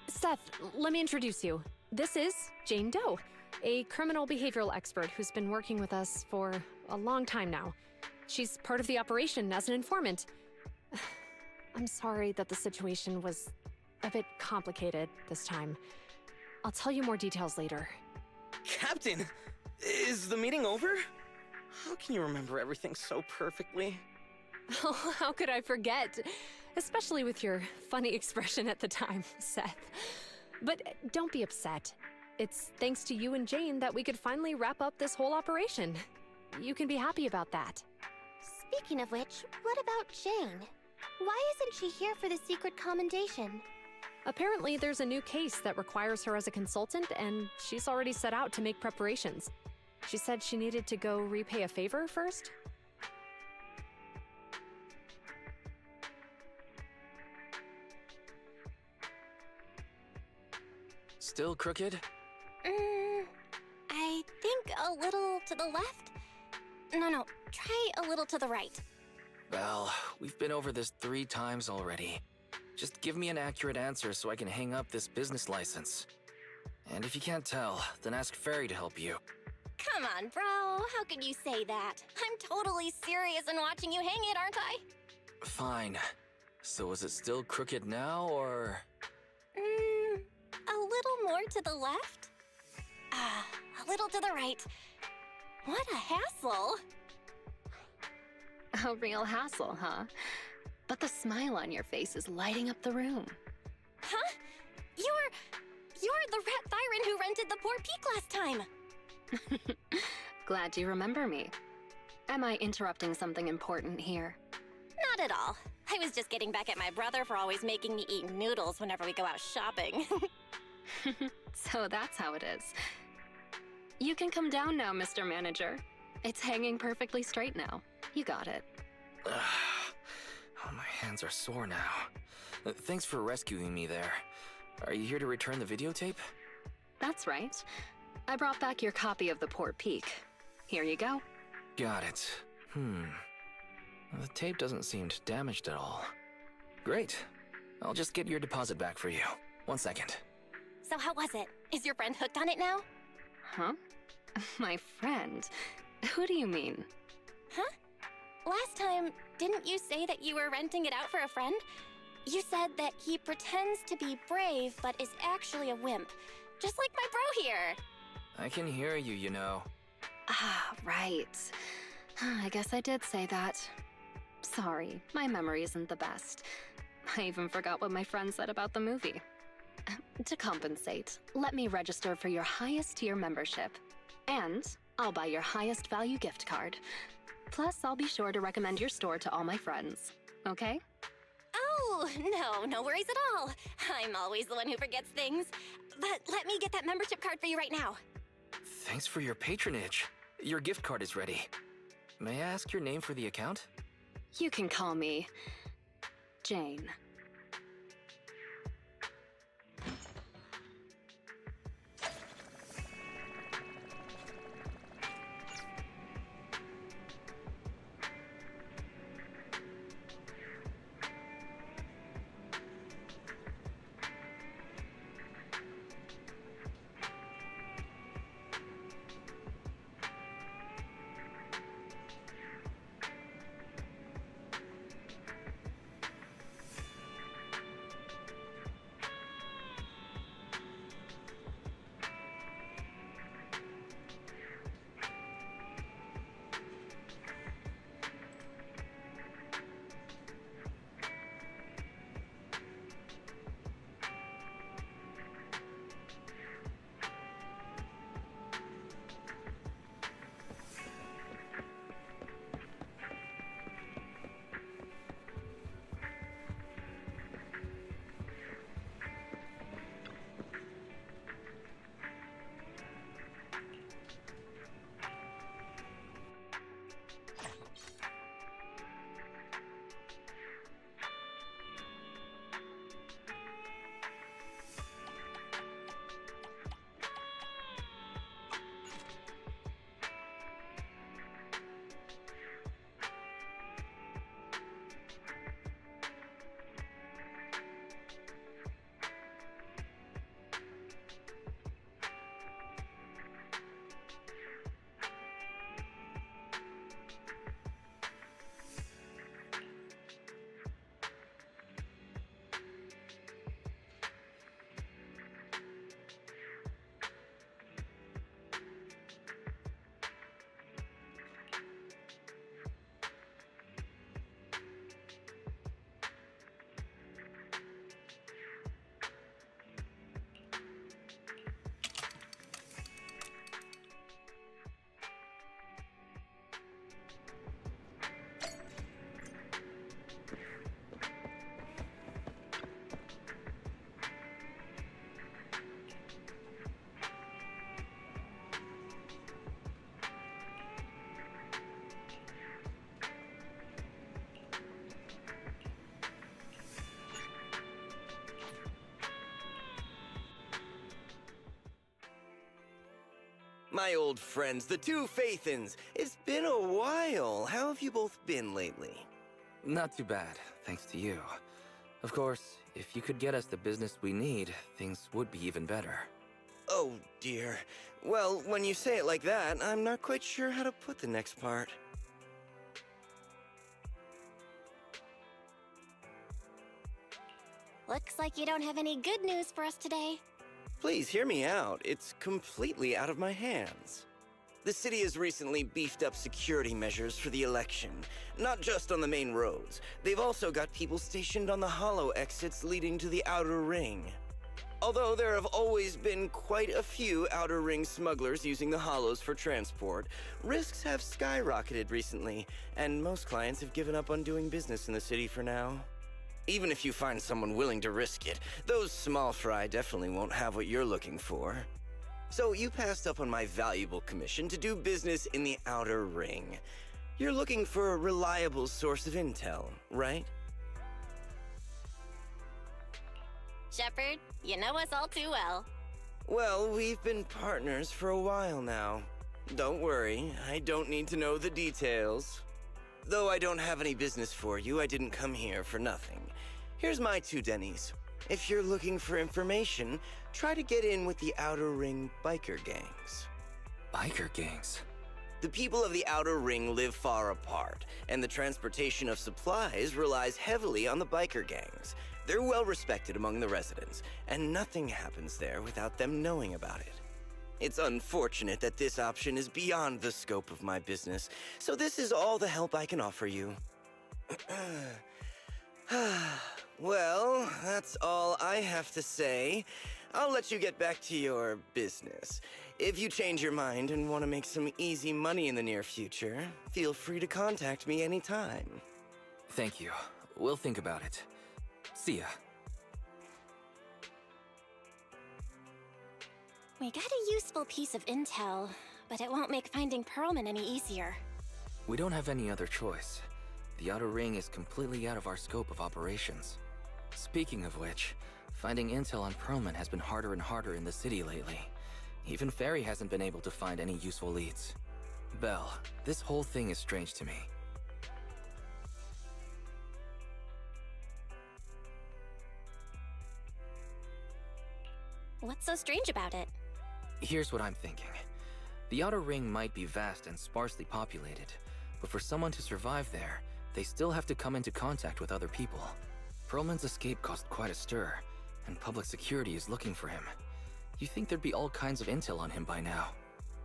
Seth, let me introduce you. This is Jane Doe, a criminal behavioral expert who's been working with us for a long time now. She's part of the operation as an informant. I'm sorry that the situation was a bit complicated this time. I'll tell you more details later. Captain, is the meeting over? How can you remember everything so perfectly? Oh, how could I forget? Especially with your funny expression at the time, Seth. But don't be upset. It's thanks to you and Jane that we could finally wrap up this whole operation. You can be happy about that. Speaking of which, what about Jane? Why isn't she here for the secret commendation? Apparently, there's a new case that requires her as a consultant, and she's already set out to make preparations. She said she needed to go repay a favor first. Still crooked? I think a little to the left? No, try a little to the right. Well, we've been over this 3 times already. Just give me an accurate answer so I can hang up this business license. And if you can't tell, then ask Fairy to help you. Come on, bro. How could you say that? I'm totally serious in watching you hang it, aren't I? Fine. So is it still crooked now, or...? A little more to the left? A little to the right. What a hassle. A real hassle, huh? But the smile on your face is lighting up the room. Huh? You're the Rat Thyron who rented the Poor Peak last time. Glad you remember me. Am I interrupting something important here? Not at all. I was just getting back at my brother for always making me eat noodles whenever we go out shopping. So that's how it is. You can come down now, Mr. Manager. It's hanging perfectly straight now. You got it. Oh, my hands are sore now. Thanks for rescuing me there. Are you here to return the videotape? That's right. I brought back your copy of The Poor Peak. Here you go. Got it. The tape doesn't seem damaged at all. Great. I'll just get your deposit back for you. 1 second. So how was it? Is your friend hooked on it now? Huh? My friend? Who do you mean? Huh? Last time, didn't you say that you were renting it out for a friend? You said that he pretends to be brave, but is actually a wimp. Just like my bro here. I can hear you, you know. Ah, right. I guess I did say that. Sorry, my memory isn't the best. I even forgot what my friend said about the movie. To compensate, let me register for your highest tier membership. And I'll buy your highest value gift card. Plus, I'll be sure to recommend your store to all my friends. Okay? Oh, no worries at all. I'm always the one who forgets things. But let me get that membership card for you right now. Thanks for your patronage. Your gift card is ready. May I ask your name for the account? You can call me Jane. My old friends, the two Faithins. It's been a while. How have you both been lately? Not too bad, thanks to you. Of course, if you could get us the business we need, things would be even better. Oh, dear. Well, when you say it like that, I'm not quite sure how to put the next part. Looks like you don't have any good news for us today. Please hear me out. It's completely out of my hands. The city has recently beefed up security measures for the election, not just on the main roads. They've also got people stationed on the hollow exits leading to the outer ring. Although there have always been quite a few outer ring smugglers using the hollows for transport, risks have skyrocketed recently, and most clients have given up on doing business in the city for now. Even if you find someone willing to risk it, those small fry definitely won't have what you're looking for. So you passed up on my valuable commission to do business in the outer ring. You're looking for a reliable source of intel, right? Shepard, you know us all too well. Well, we've been partners for a while now. Don't worry, I don't need to know the details. Though I don't have any business for you, I didn't come here for nothing. Here's my 2 dennies. If you're looking for information, try to get in with the Outer Ring biker gangs. Biker gangs? The people of the Outer Ring live far apart, and the transportation of supplies relies heavily on the biker gangs. They're well respected among the residents, and nothing happens there without them knowing about it. It's unfortunate that this option is beyond the scope of my business, so this is all the help I can offer you. Well, that's all I have to say. I'll let you get back to your business. If you change your mind and want to make some easy money in the near future, feel free to contact me anytime. Thank you. We'll think about it. See ya. We got a useful piece of intel, but it won't make finding Perlman any easier. We don't have any other choice. The Outer Ring is completely out of our scope of operations. Speaking of which, finding intel on Perlman has been harder and harder in the city lately. Even Fairy hasn't been able to find any useful leads. Belle, this whole thing is strange to me. What's so strange about it? Here's what I'm thinking. The Outer Ring might be vast and sparsely populated, but for someone to survive there, they still have to come into contact with other people. Perlman's escape caused quite a stir, and public security is looking for him. You think there'd be all kinds of intel on him by now.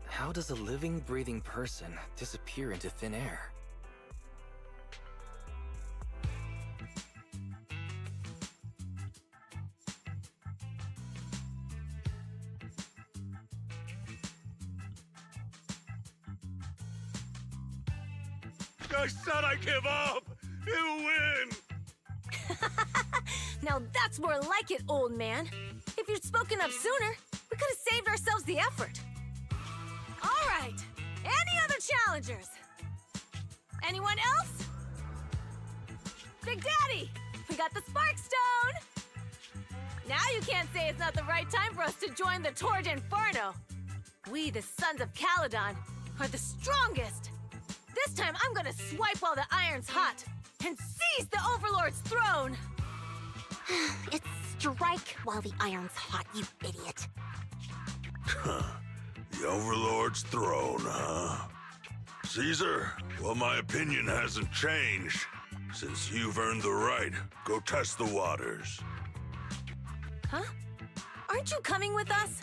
How does a living, breathing person disappear into thin air? I said I give up! You win! Now that's more like it, old man. If you'd spoken up sooner, we could have saved ourselves the effort. All right, any other challengers? Anyone else? Big Daddy, we got the Spark Stone! Now you can't say it's not the right time for us to join the Torrid Inferno. We, the Sons of Caledon, are the strongest. This time I'm gonna swipe while the iron's hot and seize the Overlord's throne! It's strike while the iron's hot, you idiot. The Overlord's throne, huh? Caesar, well, my opinion hasn't changed. Since you've earned the right, go test the waters. Huh? Aren't you coming with us?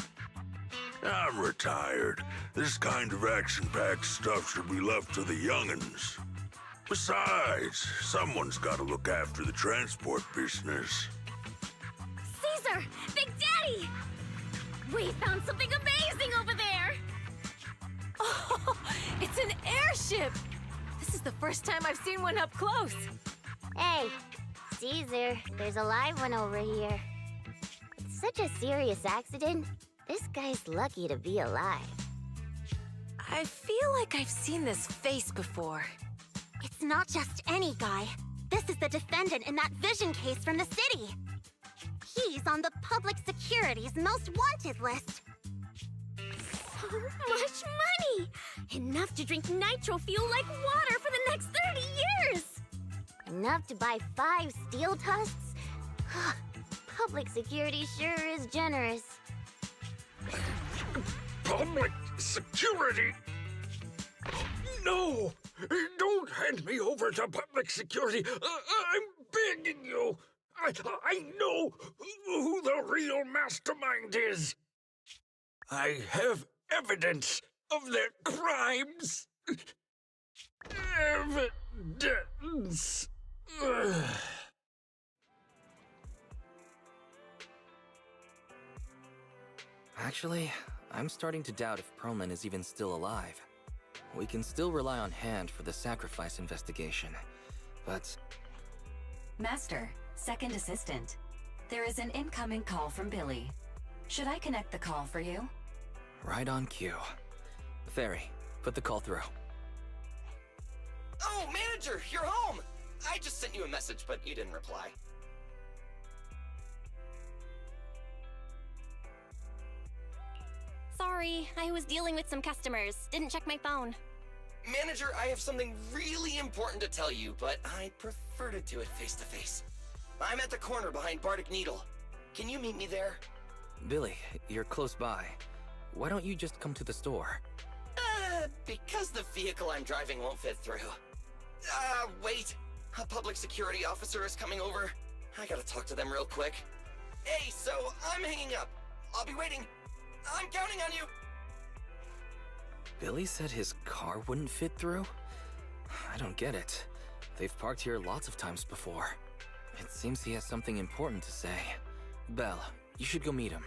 I'm retired. This kind of action-packed stuff should be left to the young'uns. Besides, someone's gotta look after the transport business. Caesar! Big Daddy! We found something amazing over there! Oh, it's an airship! This is the first time I've seen one up close. Hey, Caesar, there's a live one over here. It's such a serious accident. This guy's lucky to be alive. I feel like I've seen this face before. It's not just any guy. This is the defendant in that vision case from the city. He's on the public security's most wanted list. So much money! Enough to drink nitro fuel like water for the next 30 years! Enough to buy 5 steel tusks? Public security sure is generous. Public security? No! Don't hand me over to public security! I'm begging you! I know who the real mastermind is! I have evidence of their crimes! Evidence! Actually, I'm starting to doubt if Perlman is even still alive. We can still rely on Hand for the sacrifice investigation, but... Master, second assistant. There is an incoming call from Billy. Should I connect the call for you? Right on cue. Fairy, put the call through. Oh, Manager, you're home! I just sent you a message, but you didn't reply. Sorry, I was dealing with some customers. Didn't check my phone. Manager, I have something really important to tell you, but I'd prefer to do it face-to-face. I'm at the corner behind Bardic Needle. Can you meet me there? Billy, you're close by. Why don't you just come to the store? Because the vehicle I'm driving won't fit through. Wait. A public security officer is coming over. I gotta talk to them real quick. Hey, so I'm hanging up. I'll be waiting. I'm counting on you! Billy said his car wouldn't fit through? I don't get it. They've parked here lots of times before. It seems he has something important to say. Belle, you should go meet him.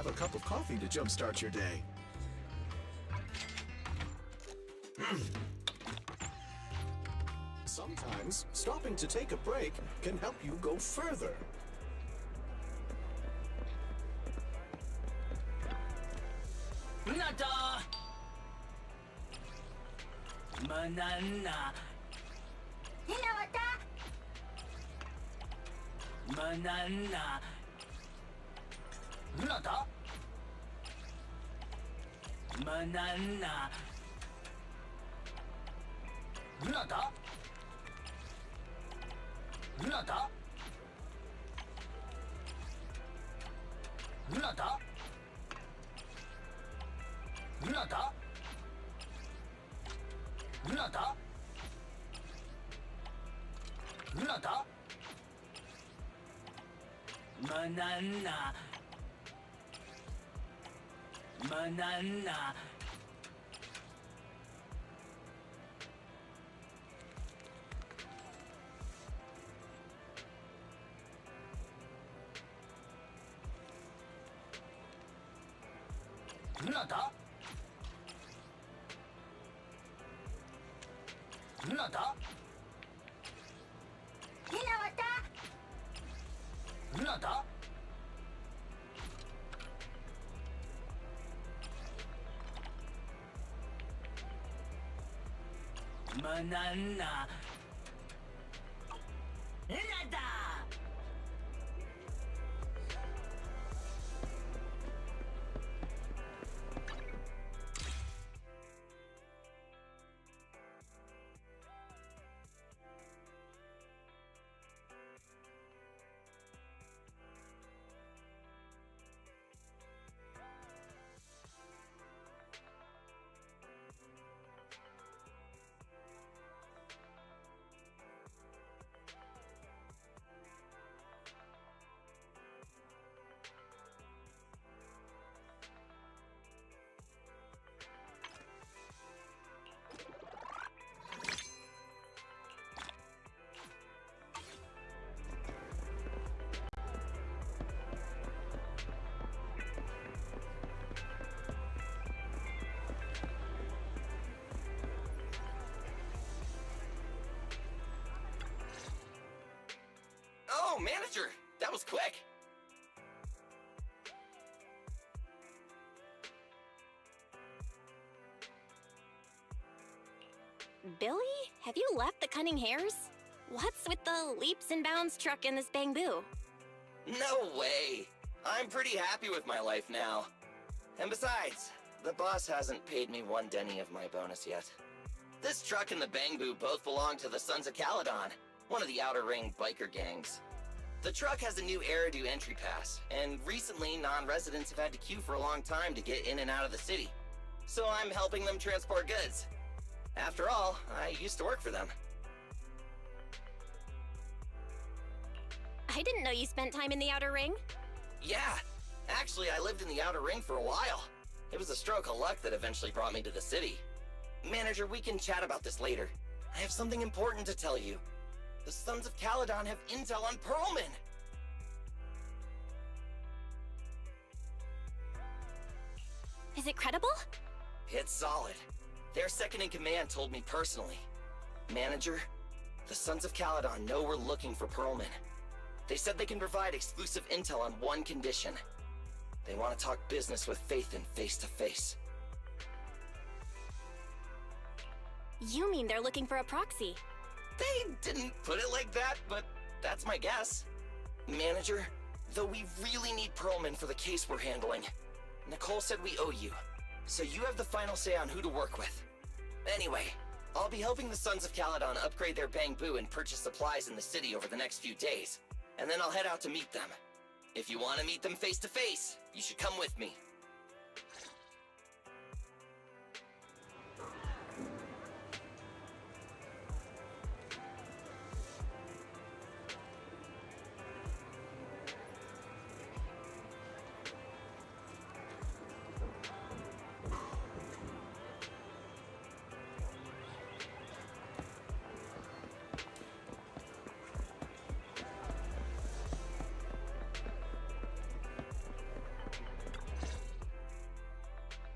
have a cup of coffee to jumpstart your day. Sometimes, stopping to take a break can help you go further. Nada! Banana. Banana. Nada? Banana. Nada? Nada? Nada? Nada? Nada? Nada? Banana. Banana. Nada? Nada? Nada? Banana. Nada! Oh, manager! That was quick! Billy, have you left the cunning hares? What's with the leaps and bounds truck and this bamboo? No way! I'm pretty happy with my life now. And besides, the boss hasn't paid me one denny of my bonus yet. This truck and the Bangbu both belong to the Sons of Caledon, one of the Outer Ring biker gangs. The truck has a new Eridu entry pass, and recently non-residents have had to queue for a long time to get in and out of the city. So I'm helping them transport goods. After all, I used to work for them. I didn't know you spent time in the Outer Ring. Yeah, actually I lived in the Outer Ring for a while. It was a stroke of luck that eventually brought me to the city. Manager, we can chat about this later. I have something important to tell you. The Sons of Caledon have intel on Pearlman! Is it credible? It's solid. Their second-in-command told me personally. Manager, the Sons of Caledon know we're looking for Pearlman. They said they can provide exclusive intel on one condition. They want to talk business with Phaethon face-to-face. You mean they're looking for a proxy? They didn't put it like that, but that's my guess. Manager, though we really need Pearlman for the case we're handling, Nicole said we owe you, so you have the final say on who to work with. Anyway, I'll be helping the Sons of Caledon upgrade their Bangbu and purchase supplies in the city over the next few days, and then I'll head out to meet them. If you want to meet them face to face, you should come with me.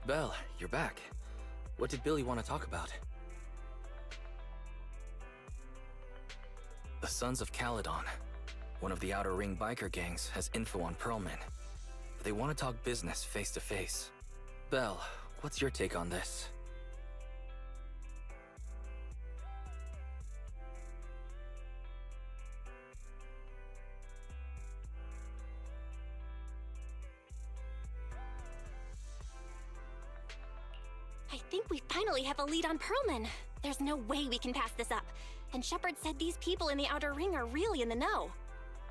Belle, you're back. What did Billy want to talk about? The Sons of Caledon, one of the Outer Ring biker gangs, has info on Pearlman. They want to talk business face to face. Belle, what's your take on this? I think we finally have a lead on Pearlman. There's no way we can pass this up. And Shepard said these people in the Outer Ring are really in the know.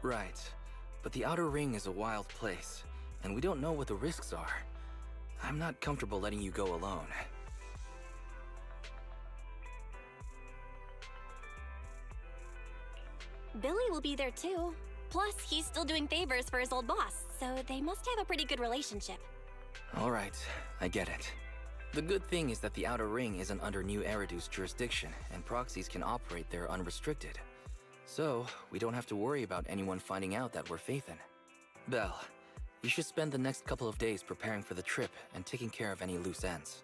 Right. But the Outer Ring is a wild place, and we don't know what the risks are. I'm not comfortable letting you go alone. Billy will be there too. Plus, he's still doing favors for his old boss, so they must have a pretty good relationship. All right, I get it. The good thing is that the Outer Ring isn't under New Eridu's jurisdiction, and proxies can operate there unrestricted. So, we don't have to worry about anyone finding out that we're Phaethon. Belle, you should spend the next couple of days preparing for the trip and taking care of any loose ends.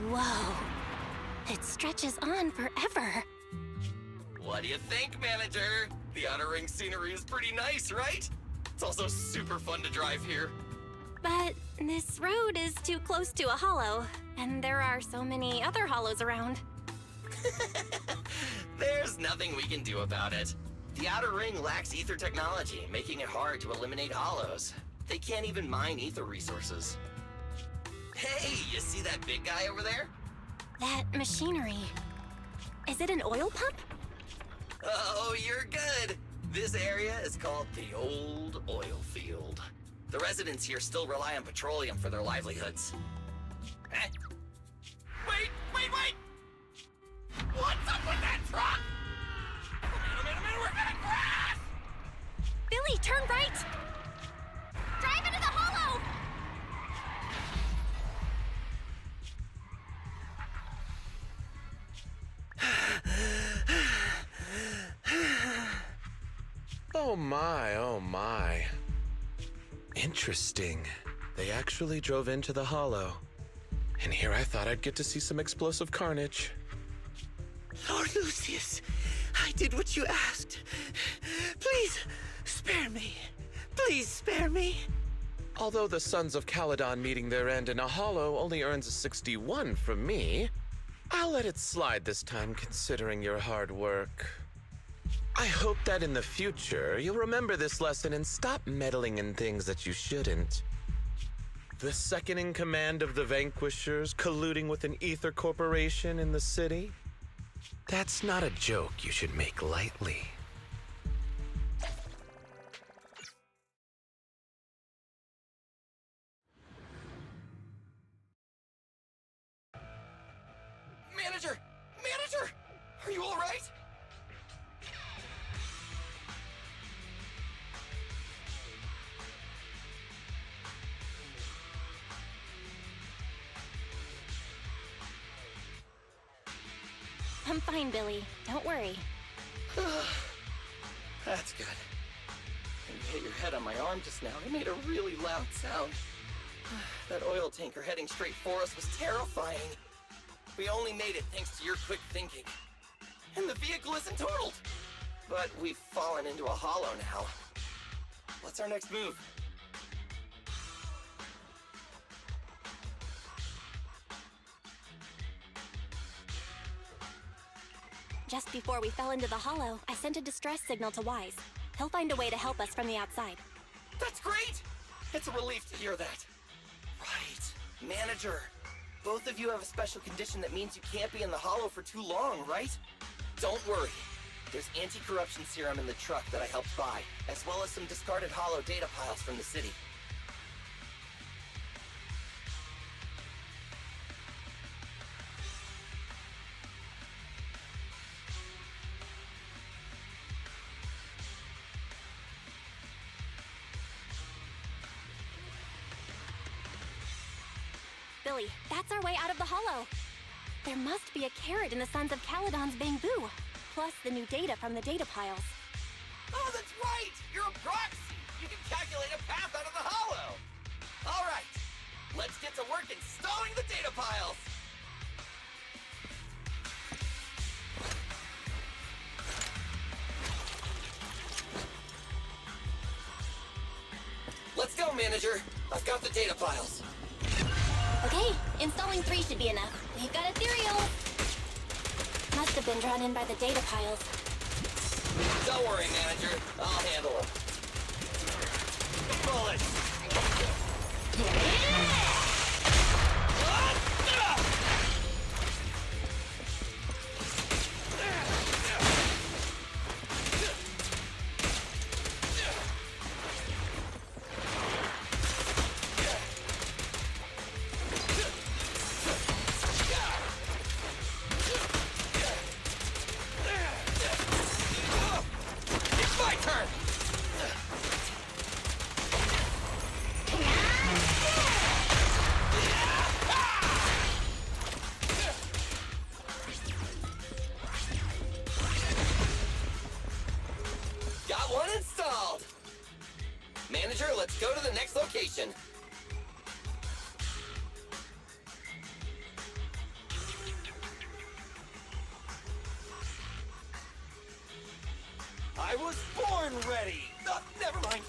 Whoa. It stretches on forever. What do you think, manager? The Outer Ring scenery is pretty nice, right? It's also super fun to drive here. But this road is too close to a hollow, and there are so many other hollows around. There's nothing we can do about it. The Outer Ring lacks ether technology, making it hard to eliminate hollows. They can't even mine ether resources. Hey, you see that big guy over there? That machinery. Is it an oil pump? Oh, you're good. This area is called the Old Oil Field. The residents here still rely on petroleum for their livelihoods. Eh? Wait! What's up with that truck? Oh man, we're gonna crash! Billy, turn right! Drive into the hollow! Oh my, oh my. Interesting. They actually drove into the hollow. And here I thought I'd get to see some explosive carnage. Lord Lucius, I did what you asked. Please, spare me. Please spare me. Although the Sons of Caledon meeting their end in a hollow only earns a 61 from me, I'll let it slide this time considering your hard work. I hope that in the future, you'll remember this lesson and stop meddling in things that you shouldn't. The second in command of the Vanquishers colluding with an ether corporation in the city? That's not a joke you should make lightly. I'm fine, Billy. Don't worry. That's good. When you hit your head on my arm just now, it made a really loud sound. That oil tanker heading straight for us was terrifying. We only made it thanks to your quick thinking. And the vehicle isn't totaled. But we've fallen into a hollow now. What's our next move? Just before we fell into the hollow, I sent a distress signal to Wise. He'll find a way to help us from the outside. That's great! It's a relief to hear that. Right. Manager, both of you have a special condition that means you can't be in the hollow for too long, right? Don't worry. There's anti-corruption serum in the truck that I helped buy, as well as some discarded hollow data piles from the city. Billy, that's our way out of the hollow. There must be a carrot in the Sons of Caledon's bamboo, plus the new data from the data piles. Oh, that's right! You're a proxy! You can calculate a path out of the hollow! All right, let's get to work installing the data piles! Let's go, Manager! I've got the data piles. Okay, installing 3 should be enough. We've got ethereal! Must have been drawn in by the data piles. Don't worry, Manager. I'll handle them. Bullets! Manager, let's go to the next location. I was born ready! Oh, never mind.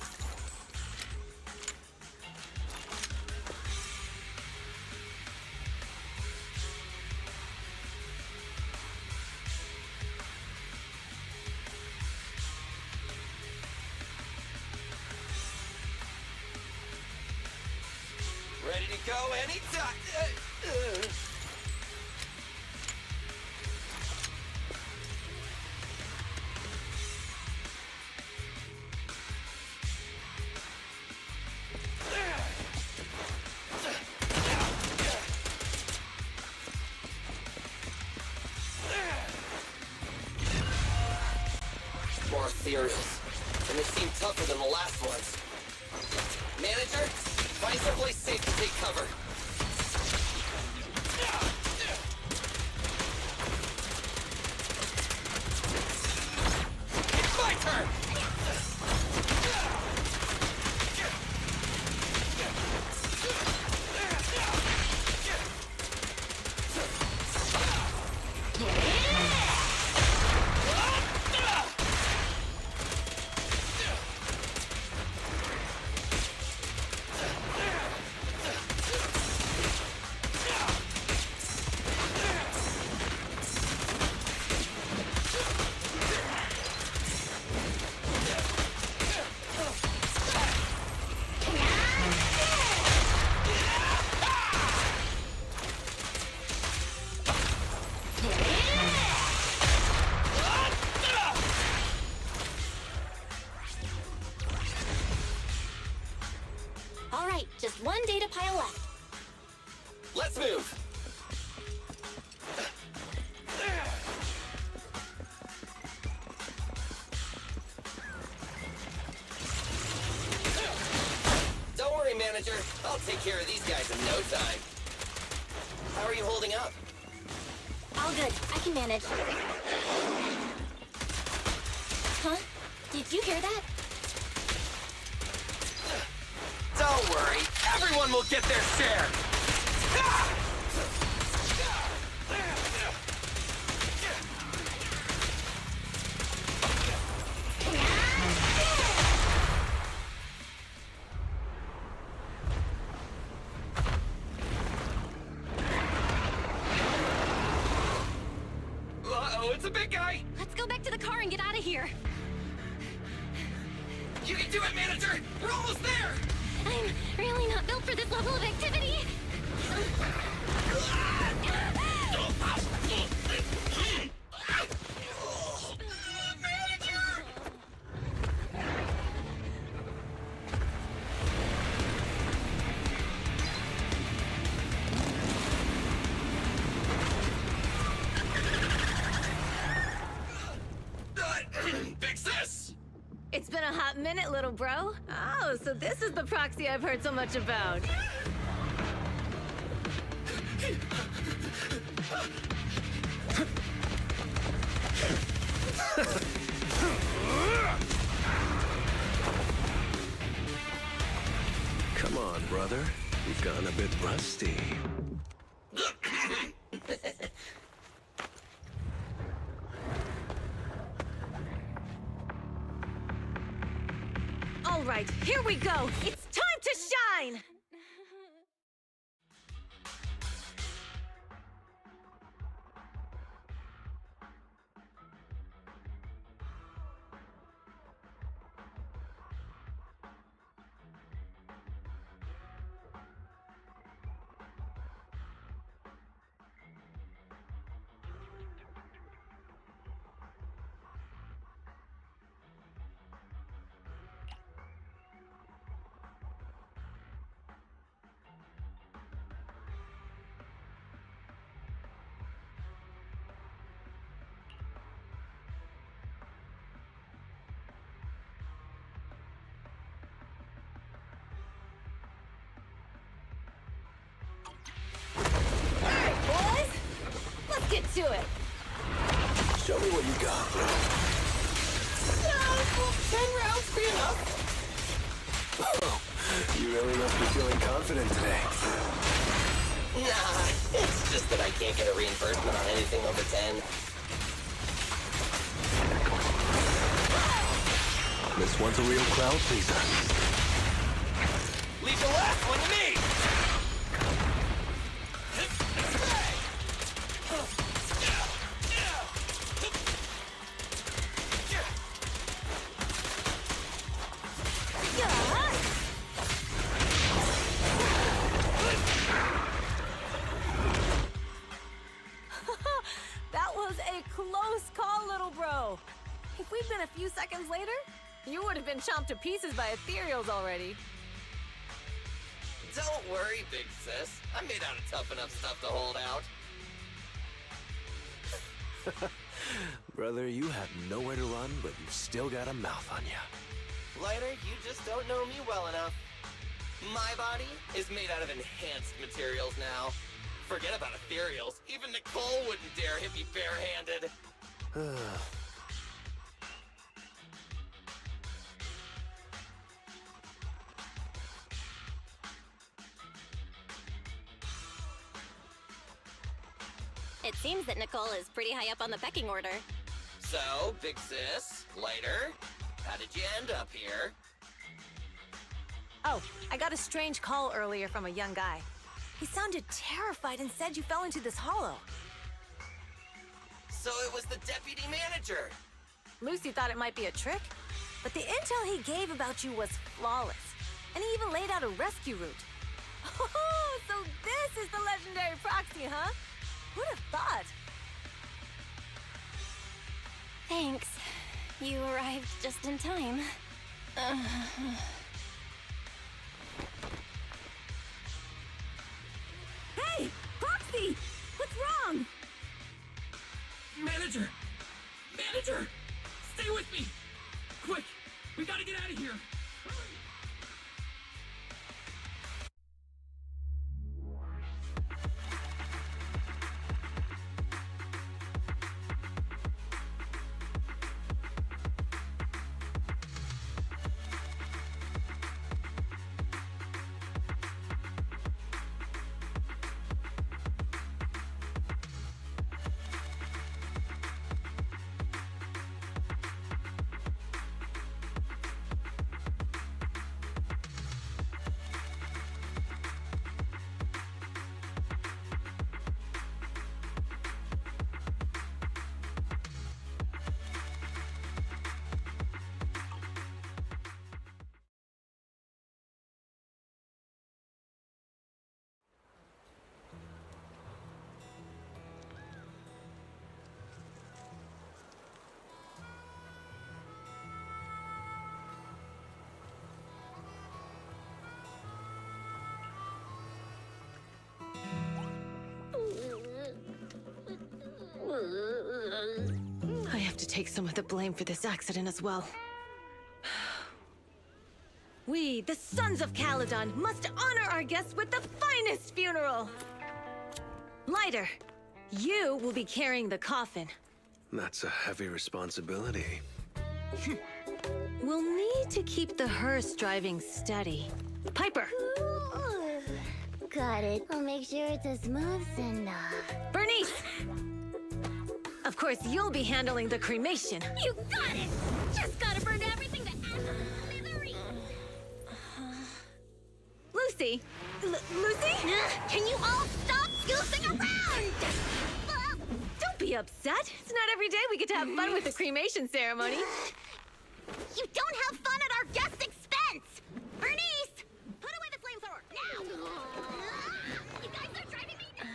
Ready to go anytime. More ethereals, and they seem tougher than the last ones. Manager, find someplace safe to take cover. It's my turn! All right, just one data pile left. Let's move! Don't worry, Manager. I'll take care of these guys in no time. How are you holding up? All good. good. I can manage. Huh? Did you hear that? Don't worry, everyone will get their share! Uh-oh, it's a big guy! Let's go back to the car and get out of here. You can do it, manager! We're almost there! I'm really not built for this level of activity. Big sis! It's been a hot minute, little bro. Oh, so this is the proxy I've heard so much about. Come on, brother. You've gone a bit rusty. All right, here we go. It's time to shine! Get to it. Show me what you got. Will 10 rounds be enough? Oh, you really must be feeling confident today. Nah, it's just that I can't get a reimbursement on anything over 10. This one's a real crowd pleaser. Leave the last one to me! That was a close call, little bro. If we'd been a few seconds later, you would have been chomped to pieces by ethereals already. Don't worry, big sis. I'm made out of tough enough stuff to hold out. Brother, you have nowhere to run, but you've still got a mouth on you. Lighter, you just don't know me well enough. My body is made out of enhanced materials now. Forget about ethereals. Even Nicole wouldn't dare hit me barehanded. It seems that Nicole is pretty high up on the pecking order. So, big sis, Lighter, how did you end up here? Oh, I got a strange call earlier from a young guy. He sounded terrified and said you fell into this hollow. So it was the deputy manager. Lucy thought it might be a trick, but the intel he gave about you was flawless. And he even laid out a rescue route. Oh, so this is the legendary proxy, huh? Who'd have thought? Thanks. You arrived just in time. Hey! Proxy! What's wrong? Manager! Manager! Stay with me! Quick! We gotta get out of here! I have to take some of the blame for this accident as well. We, the Sons of Caledon, must honor our guests with the finest funeral! Lighter, you will be carrying the coffin. That's a heavy responsibility. We'll need to keep the hearse driving steady. Piper! Got it. I'll make sure it's as smooth enough. Bernice! Of course, you'll be handling the cremation. You got it! Just gotta burn everything to smithereens! Lucy! Lucy? Can you all stop goofing around? Don't be upset. It's not every day we get to have fun with the cremation ceremony. You don't have fun at our guest expense! Bernice! Put away the flamethrower, now! You guys are driving me nuts!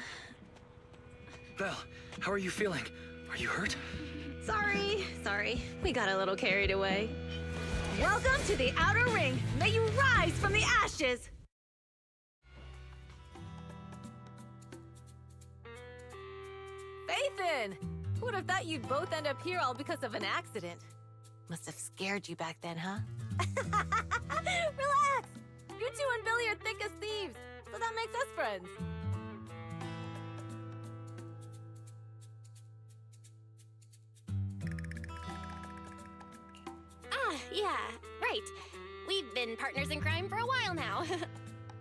Belle, how are you feeling? Are you hurt? Sorry. We got a little carried away. Welcome to the Outer Ring. May you rise from the ashes! Faithin! Who would have thought you'd both end up here all because of an accident? Must have scared you back then, huh? Relax! You two and Billy are thick as thieves, so that makes us friends. Yeah, right. We've been partners in crime for a while now.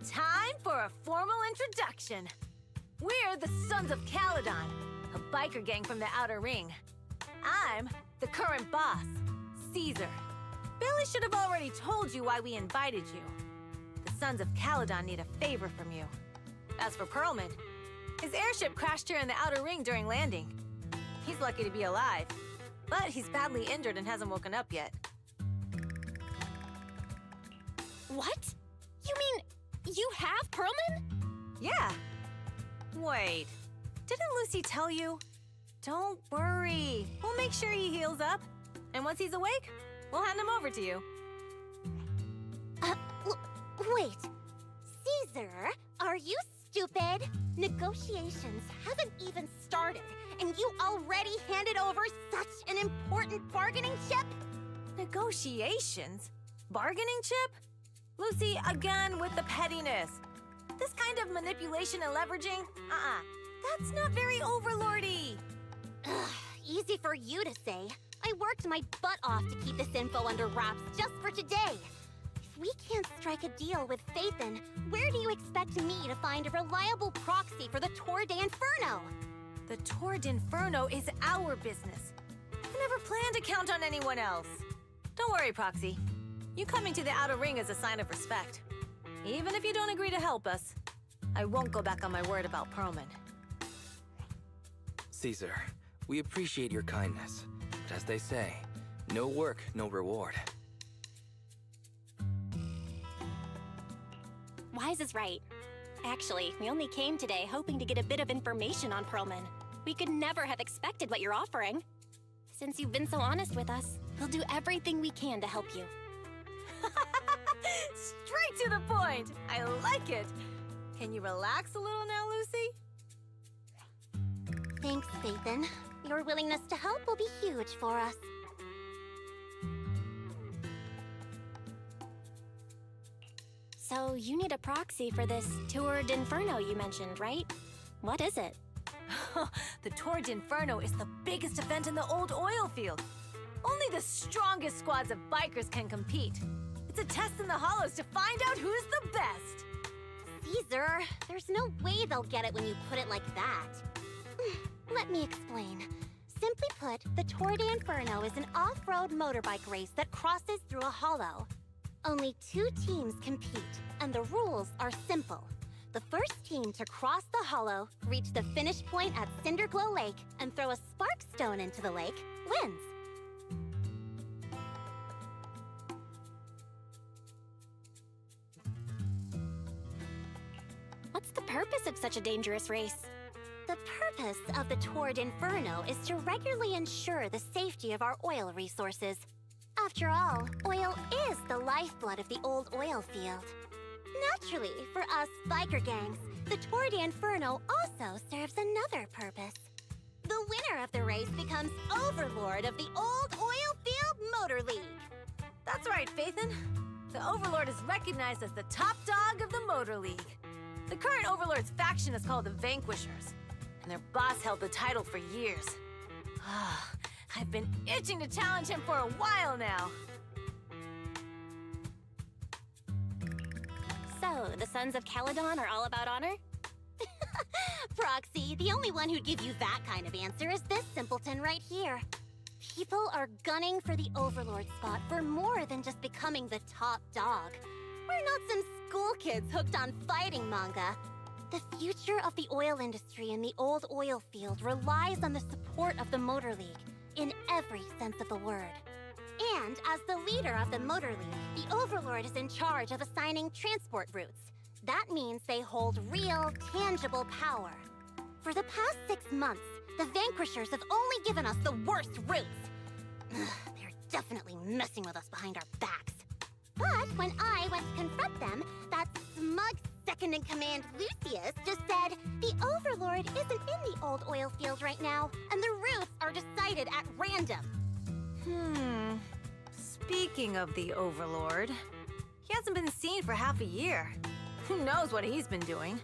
Time for a formal introduction. We're the Sons of Caledon, a biker gang from the Outer Ring. I'm the current boss, Caesar. Billy should have already told you why we invited you. The Sons of Caledon need a favor from you. As for Pearlman, his airship crashed here in the Outer Ring during landing. He's lucky to be alive, but he's badly injured and hasn't woken up yet. What? You mean you have Pearlman? Yeah. Wait, didn't Lucy tell you? Don't worry. We'll make sure he heals up. And once he's awake, we'll hand him over to you. Wait. Caesar, are you stupid? Negotiations haven't even started, and you already handed over such an important bargaining chip? Negotiations? Bargaining chip? Lucy, again with the pettiness. This kind of manipulation and leveraging? That's not very overlordy. Easy for you to say. I worked my butt off to keep this info under wraps just for today. If we can't strike a deal with Faithin, where do you expect me to find a reliable proxy for the Tour de Inferno? The Tour d'Inferno is our business. I never planned to count on anyone else. Don't worry, Proxy. You coming to the Outer Ring is a sign of respect. Even if you don't agree to help us, I won't go back on my word about Pearlman. Caesar, we appreciate your kindness. But as they say, no work, no reward. Wise is right. Actually, we only came today hoping to get a bit of information on Pearlman. We could never have expected what you're offering. Since you've been so honest with us, we'll do everything we can to help you. Straight to the point! I like it! Can you relax a little now, Lucy? Thanks, Faithin. Your willingness to help will be huge for us. So you need a proxy for this Tour d'Inferno you mentioned, right? What is it? The Tour d'Inferno is the biggest event in the old oil field. Only the strongest squads of bikers can compete. It's a test in the hollows to find out who's the best. Caesar, there's no way they'll get it when you put it like that. Let me explain. Simply put, the Tour de Inferno is an off-road motorbike race that crosses through a hollow. Only 2 teams compete, and the rules are simple. The first team to cross the hollow, reach the finish point at Cinderglow Lake, and throw a spark stone into the lake, wins. What's the purpose of such a dangerous race? The purpose of the Tour d'Inferno is to regularly ensure the safety of our oil resources. After all, oil is the lifeblood of the old oil field. Naturally, for us biker gangs, the Tour d'Inferno also serves another purpose. The winner of the race becomes Overlord of the Old Oil Field Motor League. That's right, Phaethon. The Overlord is recognized as the top dog of the Motor League. The current Overlord's faction is called the Vanquishers, and their boss held the title for years. I've been itching to challenge him for a while now. So, the Sons of Caledon are all about honor? Proxy, the only one who'd give you that kind of answer is this simpleton right here. People are gunning for the Overlord spot for more than just becoming the top dog. We're not some school kids hooked on fighting manga. The future of the oil industry in the old oil field relies on the support of the Motor League, in every sense of the word. And as the leader of the Motor League, the Overlord is in charge of assigning transport routes. That means they hold real, tangible power. For the past 6 months, the Vanquishers have only given us the worst routes. They're definitely messing with us behind our backs. But when I went to confront them, that smug second-in-command Lucius just said the Overlord isn't in the old oil field right now, and the routes are decided at random. Speaking of the Overlord, he hasn't been seen for half a year. Who knows what he's been doing?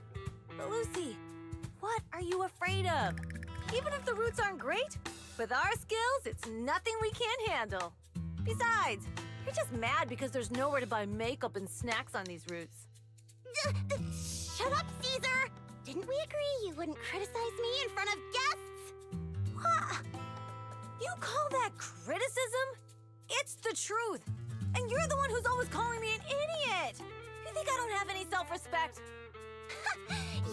But Lucy, what are you afraid of? Even if the routes aren't great, with our skills, it's nothing we can't handle. Besides, you're just mad because there's nowhere to buy makeup and snacks on these routes. Shut up, Caesar! Didn't we agree you wouldn't criticize me in front of guests? What? You call that criticism? It's the truth. And you're the one who's always calling me an idiot. You think I don't have any self-respect?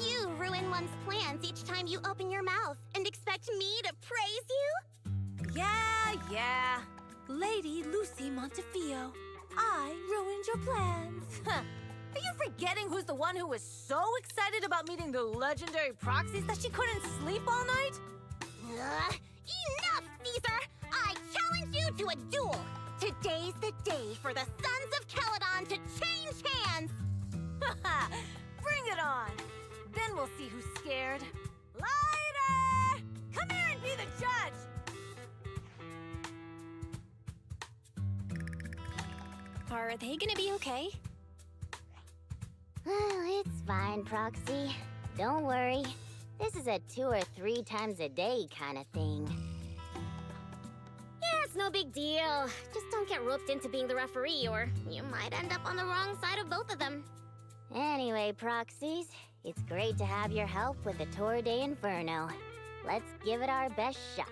You ruin one's plans each time you open your mouth and expect me to praise you? Yeah. Lady Lucy Montefiore, I ruined your plans. Are you forgetting who's the one who was so excited about meeting the legendary proxies that she couldn't sleep all night? Enough, Caesar! I challenge you to a duel! Today's the day for the Sons of Caledon to change hands! Bring it on! Then we'll see who's scared. Lighter! Come here and be the judge! Are they gonna be okay? Well, it's fine, Proxy. Don't worry. This is a 2 or 3 times a day kind of thing. Yeah, it's no big deal. Just don't get roped into being the referee, or you might end up on the wrong side of both of them. Anyway, Proxies, it's great to have your help with the Tour de Inferno. Let's give it our best shot.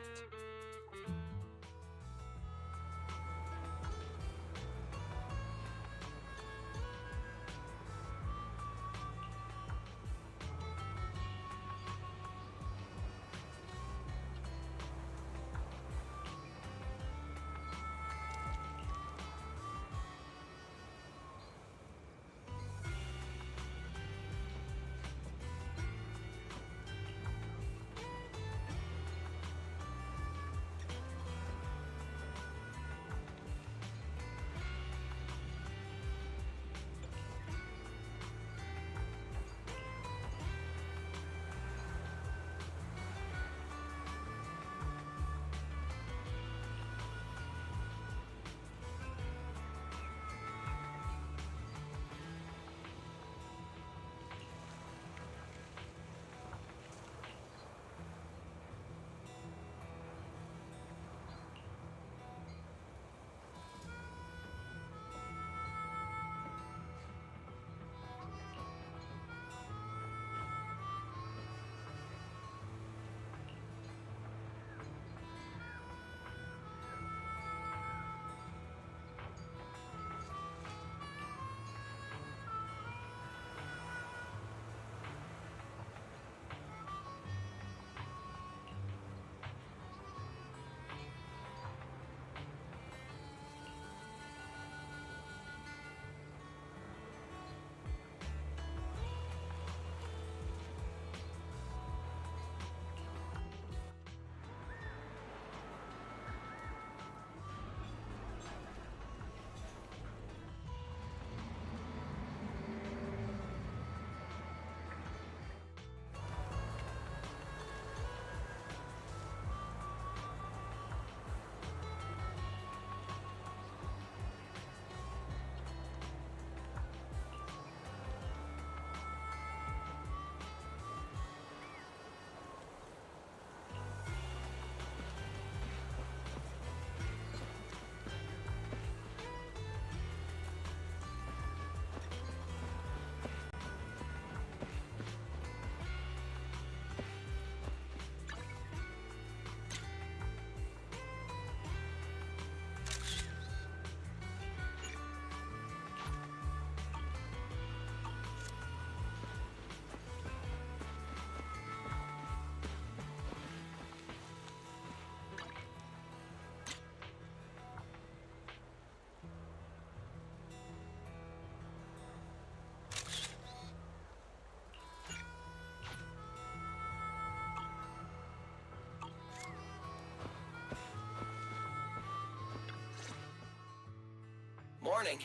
morning.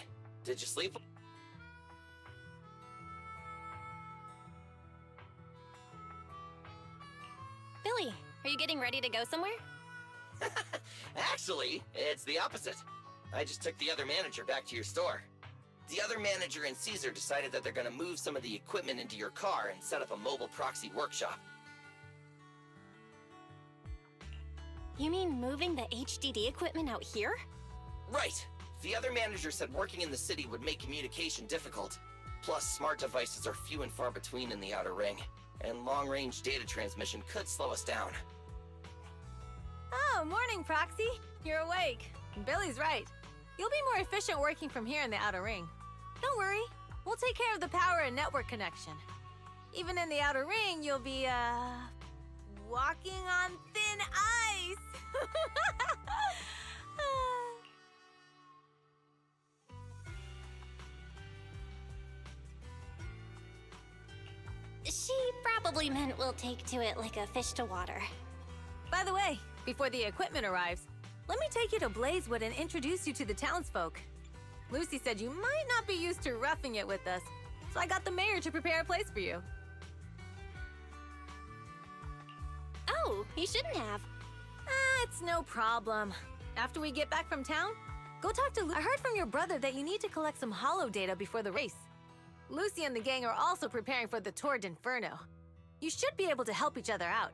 Did you sleep? Billy, are you getting ready to go somewhere? Actually, it's the opposite. I just took the other manager back to your store. The other manager and Caesar decided that they're gonna move some of the equipment into your car and set up a mobile proxy workshop. You mean moving the HDD equipment out here? Right. The other manager said working in the city would make communication difficult. Plus, smart devices are few and far between in the Outer Ring, and long-range data transmission could slow us down. Oh, morning, Proxy. You're awake. Billy's right. You'll be more efficient working from here in the Outer Ring. Don't worry. We'll take care of the power and network connection. Even in the Outer Ring, you'll be, walking on thin ice. She probably meant we'll take to it like a fish to water. By the way, before the equipment arrives, let me take you to Blazewood and introduce you to the townsfolk. Lucy said you might not be used to roughing it with us, so I got the mayor to prepare a place for you. Oh, you shouldn't have. It's no problem. After we get back from town, go talk to Lucy. I heard from your brother that you need to collect some holo data before the race. Lucy and the gang are also preparing for the Tour d'Inferno. You should be able to help each other out.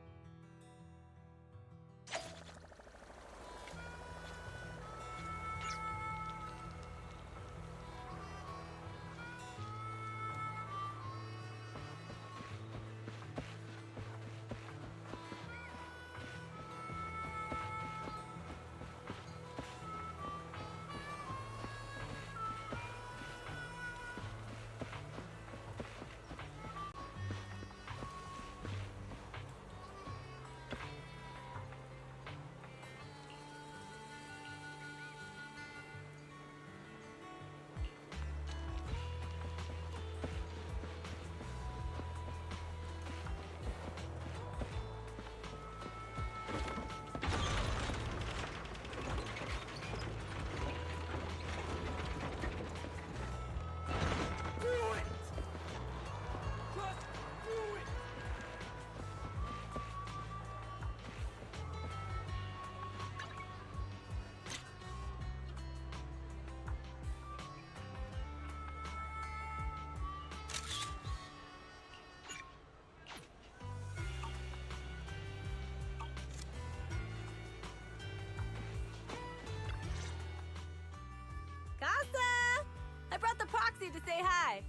Casa! I brought the proxy to say hi.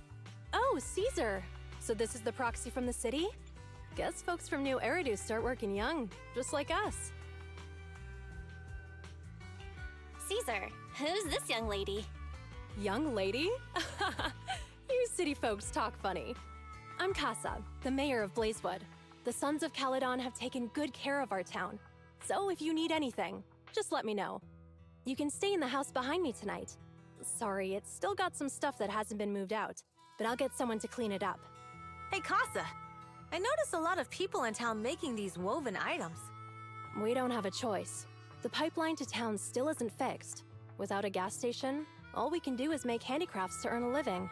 Oh, Caesar. So this is the proxy from the city? Guess folks from New Eridu start working young, just like us. Caesar, who's this young lady? Young lady? You city folks talk funny. I'm Casa, the mayor of Blazewood. The Sons of Caledon have taken good care of our town. So if you need anything, just let me know. You can stay in the house behind me tonight. Sorry, it's still got some stuff that hasn't been moved out, but I'll get someone to clean it up. Hey, Casa. I noticed a lot of people in town making these woven items. We don't have a choice. The pipeline to town still isn't fixed. Without a gas station, all we can do is make handicrafts to earn a living.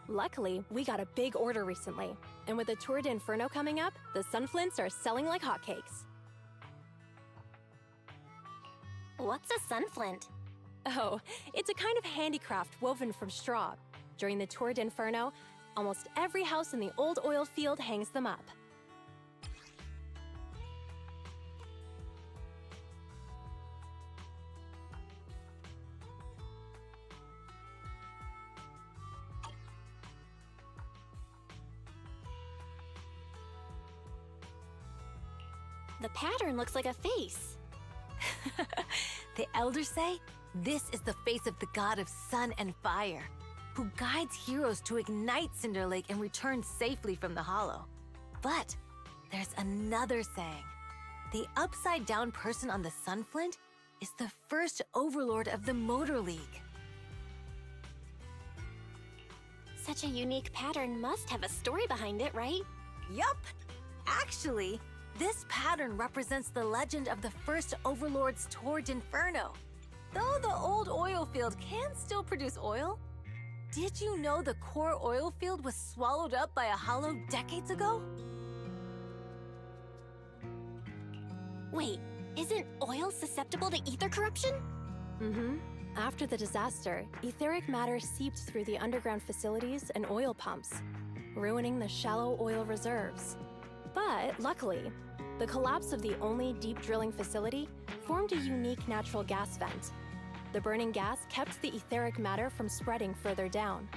Luckily, we got a big order recently, and with the Tour d'Inferno coming up, the sunflints are selling like hotcakes. What's a sunflint? Oh, it's a kind of handicraft woven from straw. During the Tour d'Inferno, almost every house in the old oil field hangs them up. The pattern looks like a face. The elders say this is the face of the god of sun and fire, who guides heroes to ignite Cinder Lake and return safely from the hollow. But there's another saying. The upside-down person on the sunflint is the first overlord of the Motor League. Such a unique pattern must have a story behind it, right? Yup! Actually, this pattern represents the legend of the first overlord's Tour d'Inferno. Though the old oil field can still produce oil, did you know the core oil field was swallowed up by a hollow decades ago? Wait, isn't oil susceptible to ether corruption? Mm-hmm. After the disaster, etheric matter seeped through the underground facilities and oil pumps, ruining the shallow oil reserves. But luckily, the collapse of the only deep drilling facility formed a unique natural gas vent. The burning gas kept the etheric matter from spreading further down.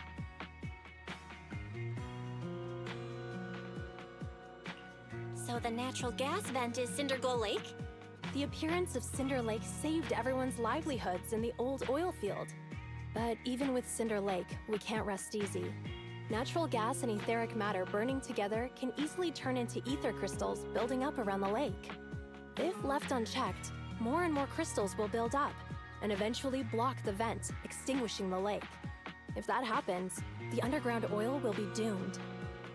So the natural gas vent is Cindergoal Lake? The appearance of Cinder Lake saved everyone's livelihoods in the old oil field. But even with Cinder Lake, we can't rest easy. Natural gas and etheric matter burning together can easily turn into ether crystals building up around the lake. If left unchecked, more and more crystals will build up and eventually block the vent, extinguishing the lake. If that happens, the underground oil will be doomed.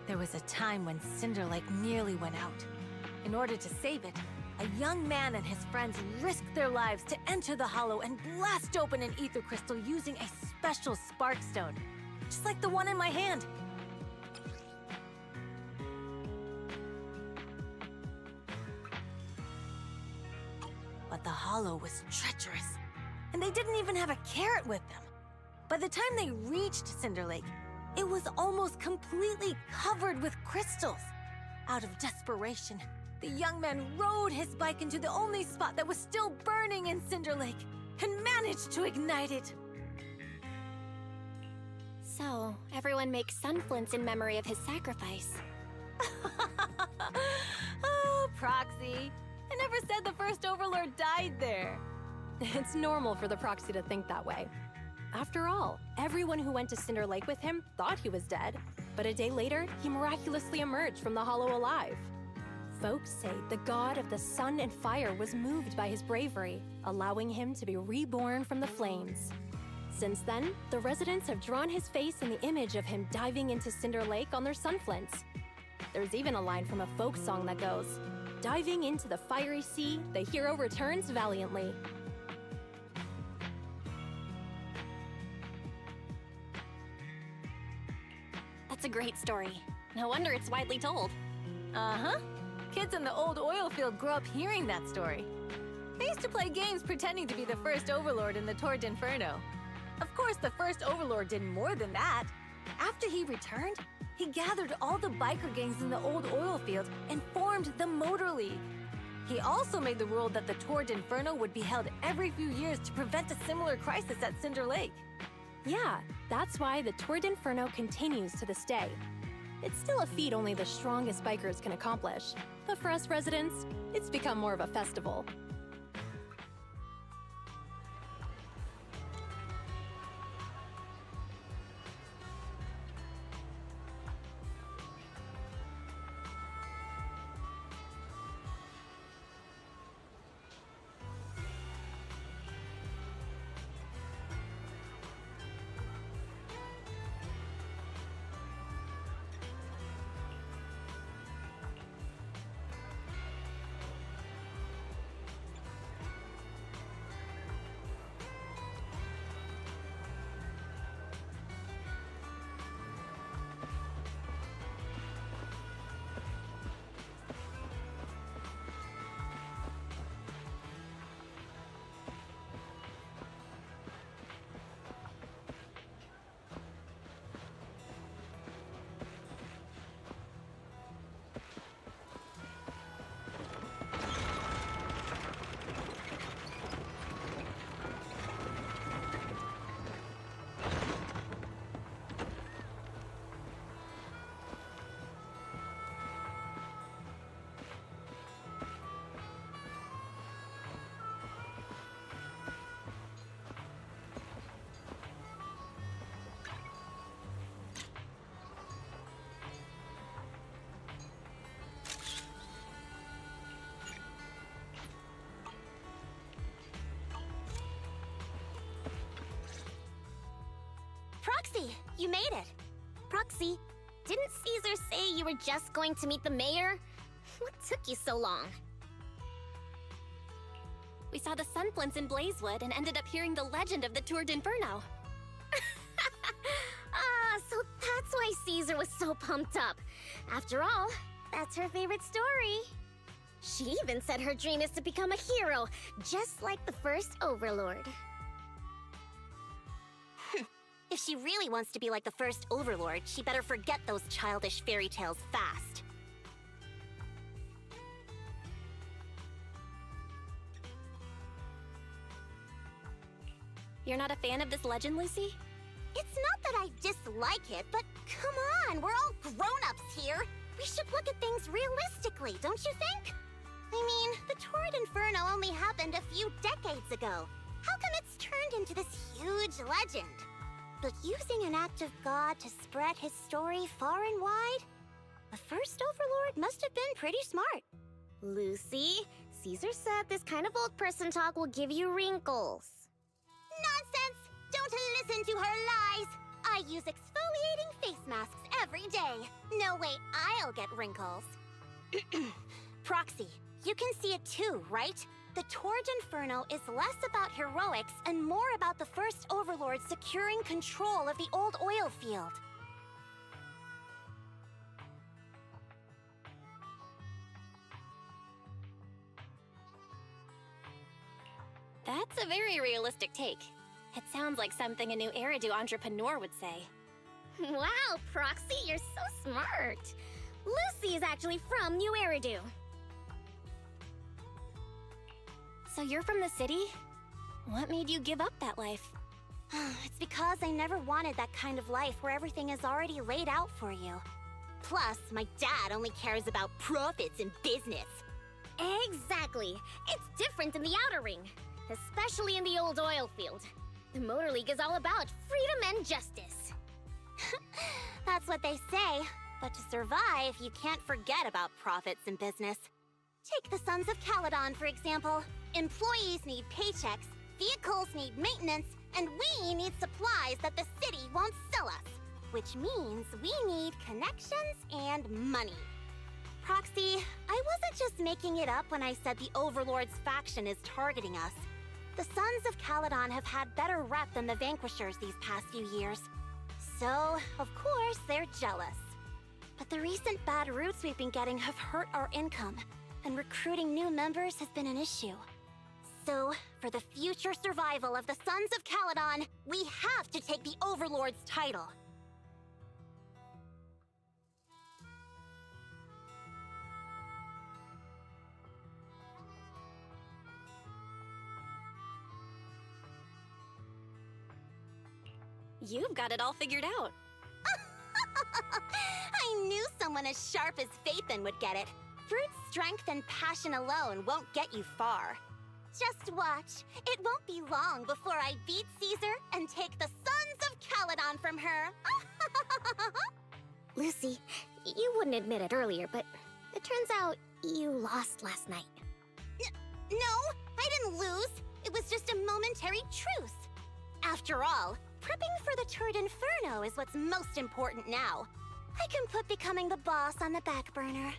There was a time when Cinder Lake nearly went out. In order to save it, a young man and his friends risked their lives to enter the hollow and blast open an ether crystal using a special spark stone, just like the one in my hand. But the hollow was treacherous, and they didn't even have a carrot with them. By the time they reached Cinder Lake, it was almost completely covered with crystals. Out of desperation, the young man rode his bike into the only spot that was still burning in Cinder Lake and managed to ignite it. So, everyone makes sunflints in memory of his sacrifice. Oh, Proxy. I never said the first Overlord died there. It's normal for the Proxy to think that way. After all, everyone who went to Cinder Lake with him thought he was dead, but a day later, he miraculously emerged from the hollow alive. Folks say the god of the sun and fire was moved by his bravery, allowing him to be reborn from the flames. Since then, the residents have drawn his face in the image of him diving into Cinder Lake on their sunflints. There's even a line from a folk song that goes, "Diving into the fiery sea, the hero returns valiantly." That's a great story. No wonder it's widely told. Uh-huh. Kids in the old oil field grew up hearing that story. They used to play games pretending to be the first Overlord in the Tour d'Inferno. Of course, the first Overlord did more than that. After he returned, he gathered all the biker gangs in the old oil field and formed the Motor League. He also made the rule that the Tour d'Inferno would be held every few years to prevent a similar crisis at Cinder Lake. Yeah, that's why the Tour d'Inferno continues to this day. It's still a feat only the strongest bikers can accomplish, but for us residents, it's become more of a festival. Proxy, you made it. Proxy, didn't Caesar say you were just going to meet the mayor? What took you so long? We saw the Sunflints in Blazewood and ended up hearing the legend of the Tour d'Inferno. So that's why Caesar was so pumped up. After all, that's her favorite story. She even said her dream is to become a hero, just like the first Overlord. If she really wants to be like the first Overlord, she better forget those childish fairy tales fast. You're not a fan of this legend, Lucy? It's not that I dislike it, but come on, we're all grown-ups here. We should look at things realistically, don't you think? I mean, the Tour d'Inferno only happened a few decades ago. How come it's turned into this huge legend? But using an act of God to spread his story far and wide? The first Overlord must have been pretty smart. Lucy, Caesar said this kind of old person talk will give you wrinkles. Nonsense! Don't listen to her lies! I use exfoliating face masks every day. No way I'll get wrinkles. Proxy, you can see it too, right? The Tour d'Inferno is less about heroics and more about the first Overlord securing control of the old oil field. That's a very realistic take. It sounds like something a new Eridu entrepreneur would say. Wow, Proxy, you're so smart. Lucy is actually from New Eridu. So you're from the city? What made you give up that life? It's because I never wanted that kind of life where everything is already laid out for you. Plus, my dad only cares about profits and business. Exactly. It's different in the Outer Ring, especially in the old oil field. The Motor League is all about freedom and justice. That's what they say. But to survive, you can't forget about profits and business. Take the Sons of Caledon, for example. Employees need paychecks, vehicles need maintenance, and we need supplies that the city won't sell us. Which means we need connections and money. Proxy, I wasn't just making it up when I said the Overlord's faction is targeting us. The Sons of Caledon have had better rep than the Vanquishers these past few years. So, of course, they're jealous. But the recent bad routes we've been getting have hurt our income, and recruiting new members has been an issue. So, for the future survival of the Sons of Caledon, we have to take the Overlord's title. You've got it all figured out. I knew someone as sharp as Phaethon would get it. Brute strength and passion alone won't get you far. Just watch. It won't be long before I beat Caesar and take the Sons of Caledon from her. Lucy, you wouldn't admit it earlier, but it turns out you lost last night. No, I didn't lose. It was just a momentary truce. After all, prepping for the Tour d'Inferno is what's most important now. I can put becoming the boss on the back burner.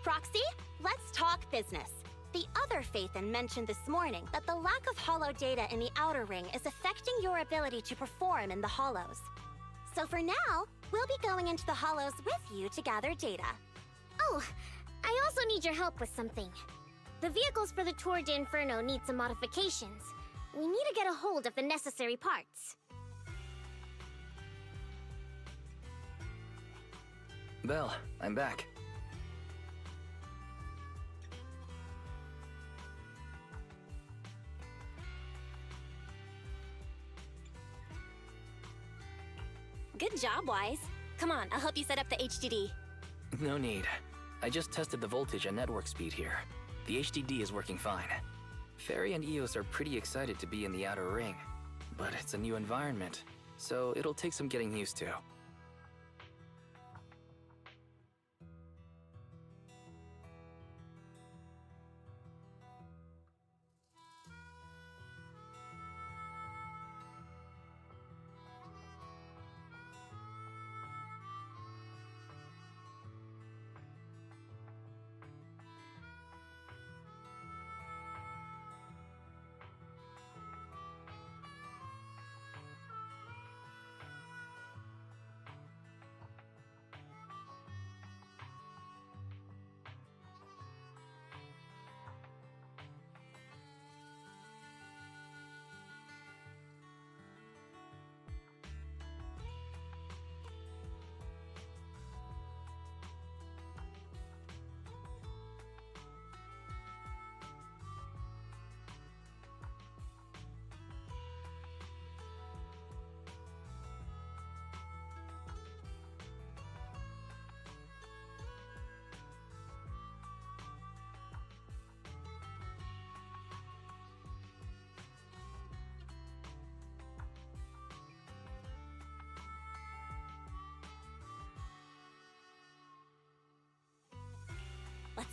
Proxy, let's talk business. The other Phaethon mentioned this morning that the lack of hollow data in the Outer Ring is affecting your ability to perform in the hollows. So for now, we'll be going into the hollows with you to gather data. Oh, I also need your help with something. The vehicles for the Tour d'Inferno need some modifications. We need to get a hold of the necessary parts. Belle, I'm back. Good job, Wise. Come on, I'll help you set up the HDD. No need. I just tested the voltage and network speed here. The HDD is working fine. Fairy and Eos are pretty excited to be in the Outer Ring, but it's a new environment, so it'll take some getting used to.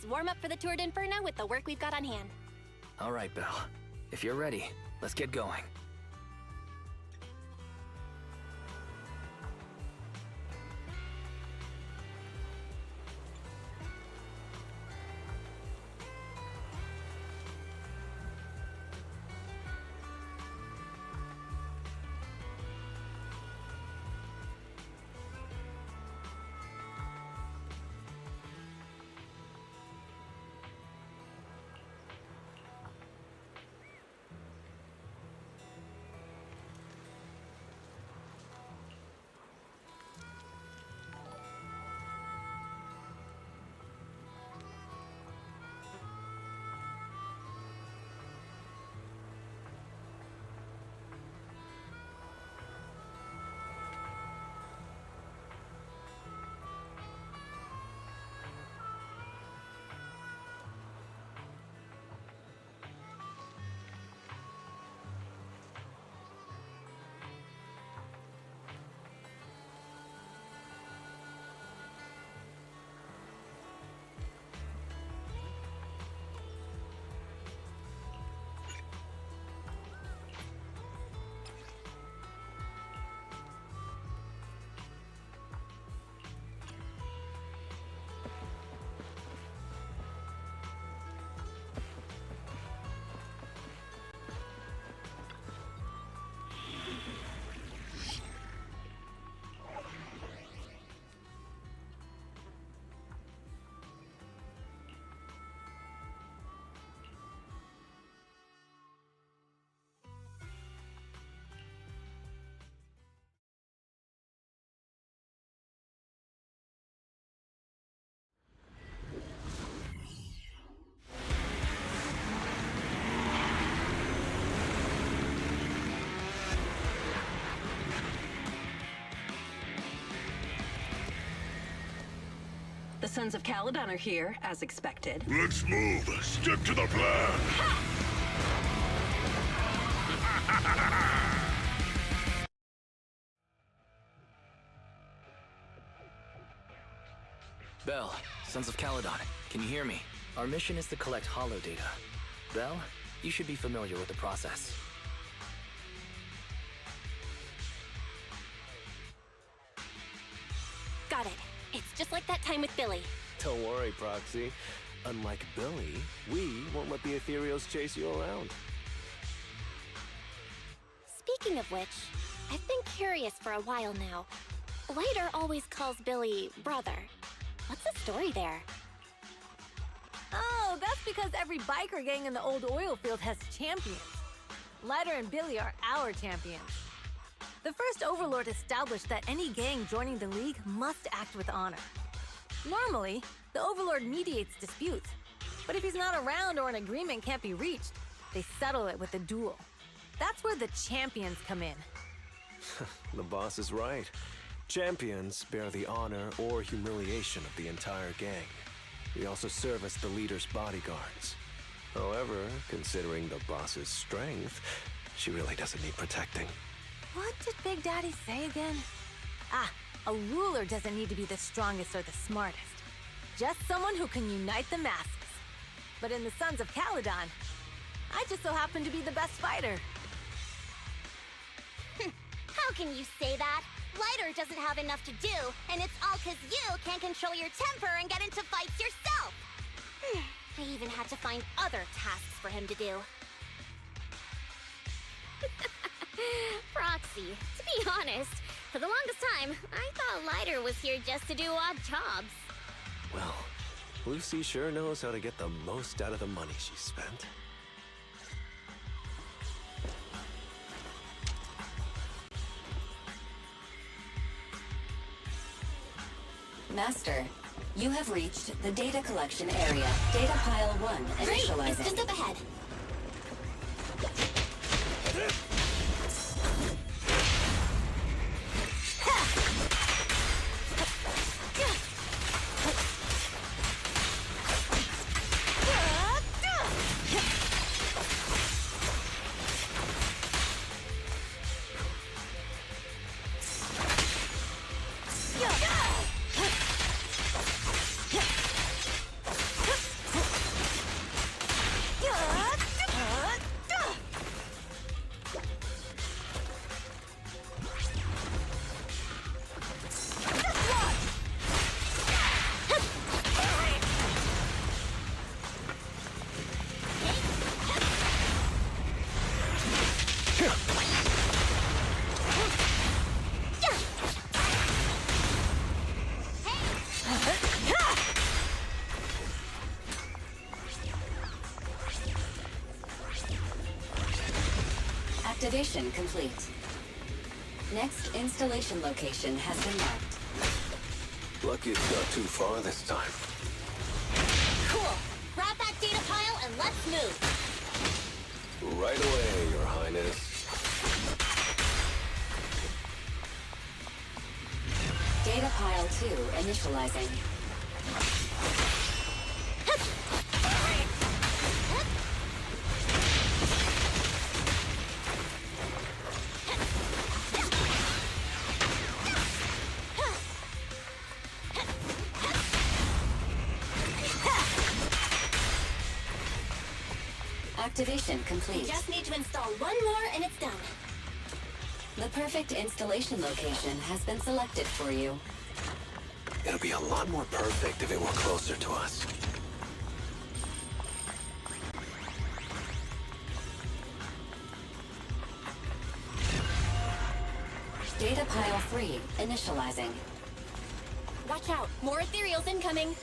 warm up for the Tour d'Inferno with the work we've got on hand. All right, Belle. If you're ready, let's get going. The Sons of Caledon are here, as expected. Let's move. Stick to the plan. Belle, Sons of Caledon, can you hear me? Our mission is to collect holo data. Belle, you should be familiar with the process. Got it. It's just like that time with Billy. Don't worry, Proxy. Unlike Billy, we won't let the Ethereals chase you around. Speaking of which, I've been curious for a while now. Lighter always calls Billy brother. What's the story there? Oh, that's because every biker gang in the old oil field has champions. Lighter and Billy are our champions. The first Overlord established that any gang joining the League must act with honor. Normally, the Overlord mediates disputes, but if he's not around or an agreement can't be reached, they settle it with a duel. That's where the champions come in. The boss is right. Champions bear the honor or humiliation of the entire gang. We also serve as the leader's bodyguards. However, considering the boss's strength, she really doesn't need protecting. What did Big Daddy say again? Ah, a ruler doesn't need to be the strongest or the smartest. Just someone who can unite the masses. But in the Sons of Caledon, I just so happen to be the best fighter. How can you say that? Lighter doesn't have enough to do, and it's all 'cause you can't control your temper and get into fights yourself! I even had to find other tasks for him to do. Proxy, to be honest, for the longest time, I thought Lighter was here just to do odd jobs. Well, Lucy sure knows how to get the most out of the money she spent. Master, you have reached the data collection area. Data pile 1 initializing. Great, it's just up ahead. Activation complete. Next installation location has been marked. Lucky it's not too far this time. Cool. Grab that data pile and let's move. Right away, Your Highness. Data pile 2 initializing. Activation complete. We just need to install one more and it's done. The perfect installation location has been selected for you. It'll be a lot more perfect if it were closer to us. Data pile 3 initializing. Watch out, more ethereals incoming.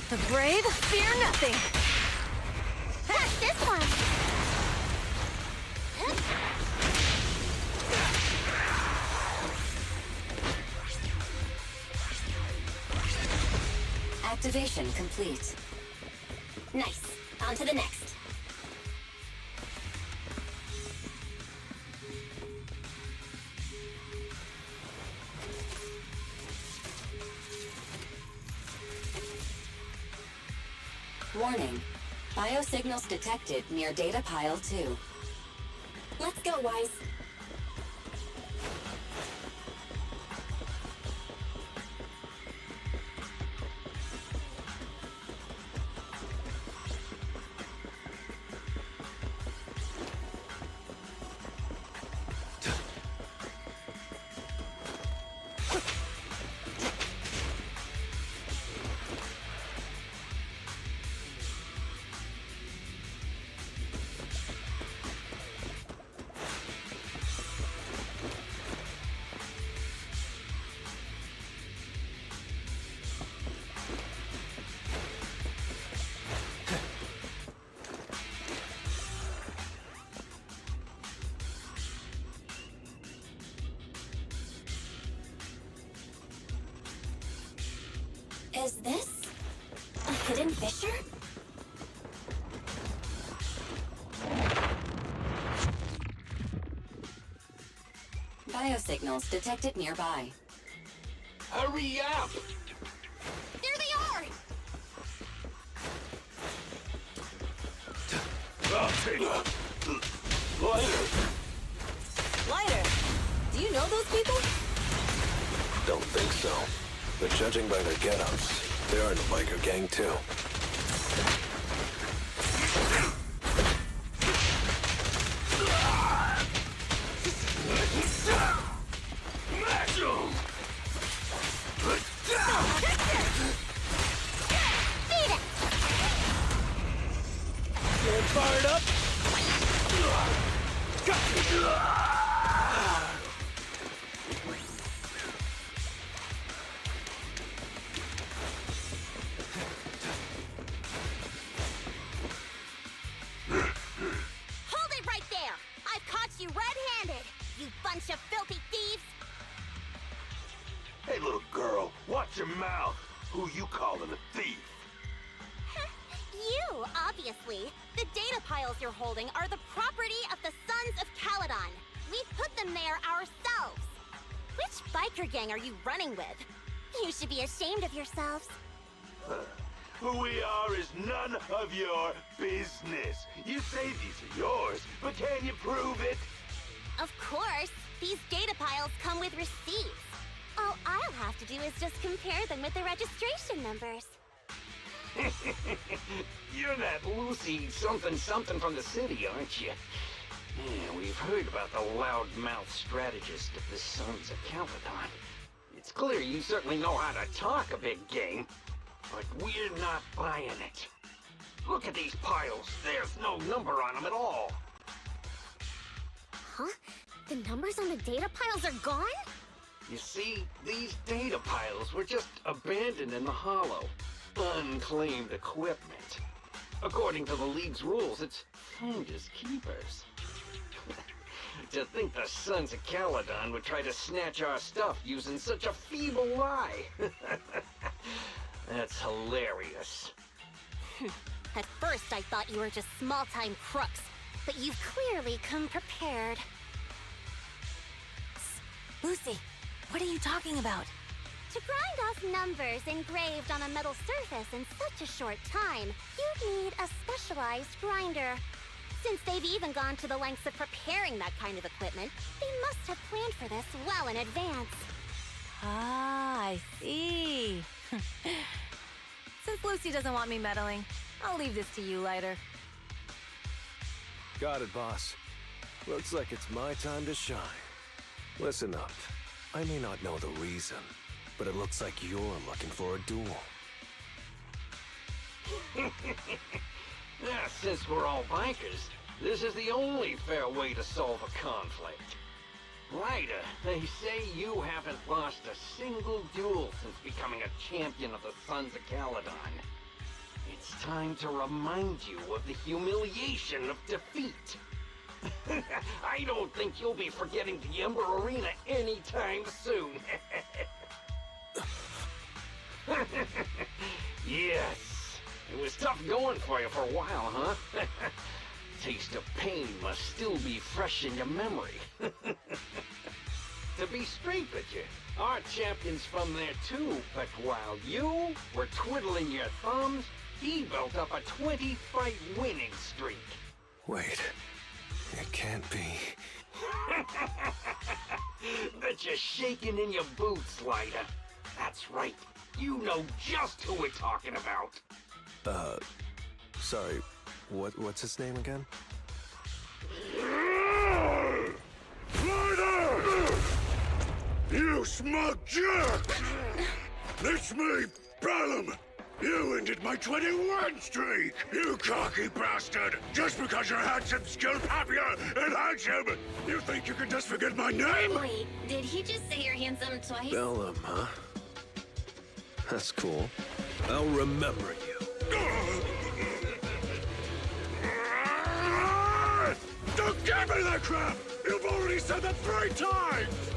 The brave fear nothing. What's this one? Activation complete. Nice. On to the next. Warning. Biosignals detected near data pile 2. Let's go, Wise. Is this a hidden fissure? Biosignals detected nearby. Hurry up! There they are! I'll take it. Lighter! Lighter, do you know those people? Don't think so. But judging by their get-ups, they're in the biker gang too. Feeling fired up? Hold it right there! I've caught you red-handed! you bunch of filthy thieves! Hey, little girl, watch your mouth. Who you calling a thief? You, obviously. The data piles you're holding are the property of the Sons of Caledon. We put them there ourselves. Which biker gang are you running with? You should be ashamed of yourselves. Who we are is none of your business. You say these are yours, but can you prove it? Of course. These data piles come with receipts. All I'll have to do is just compare them with the registration numbers. You're that Lucy something from the city, aren't you? Yeah, we've heard about the loudmouth strategist of the Sons of Caledon. It's clear you certainly know how to talk a big game, but we're not buying it. Look at these piles. There's no number on them at all. Huh? The numbers on the data piles are gone? You see, these data piles were just abandoned in the hollow. Unclaimed equipment. According to the League's rules, it's finders keepers. To think the Sons of Caledon would try to snatch our stuff using such a feeble lie. That's hilarious. At first I thought you were just small-time crooks, but you've clearly come prepared. Lucy, what are you talking about? To grind off numbers engraved on a metal surface in such a short time, you'd need a specialized grinder. Since they've even gone to the lengths of preparing that kind of equipment, they must have planned for this well in advance. Ah, I see. Since Lucy doesn't want me meddling, I'll leave this to you, Lighter. Got it, boss. Looks like it's my time to shine. Listen up. I may not know the reason, but it looks like you're looking for a duel. Since we're all bikers, this is the only fair way to solve a conflict. Ryder, they say you haven't lost a single duel since becoming a champion of the Sons of Caledon. It's time to remind you of the humiliation of defeat. I don't think you'll be forgetting the Ember Arena anytime soon. Yes, it was tough going for you for a while, huh? Taste of pain must still be fresh in your memory. To be straight with you, our champion's from there too, but while you were twiddling your thumbs, he built up a 20-fight winning streak. Wait, it can't be. Bet you're shaking in your boots, Lighter. That's right. You know just who we're talking about. Sorry, what's his name again? Ryder! You smug jerk! It's me, Bellum! You ended my 21 streak, you cocky bastard! Just because you're handsome, skilled, happier, and handsome, you think you can just forget my name? Wait, did he just say you're handsome twice? Bellum, huh? That's cool. I'll remember you. Don't give me that crap! You've already said that 3 times!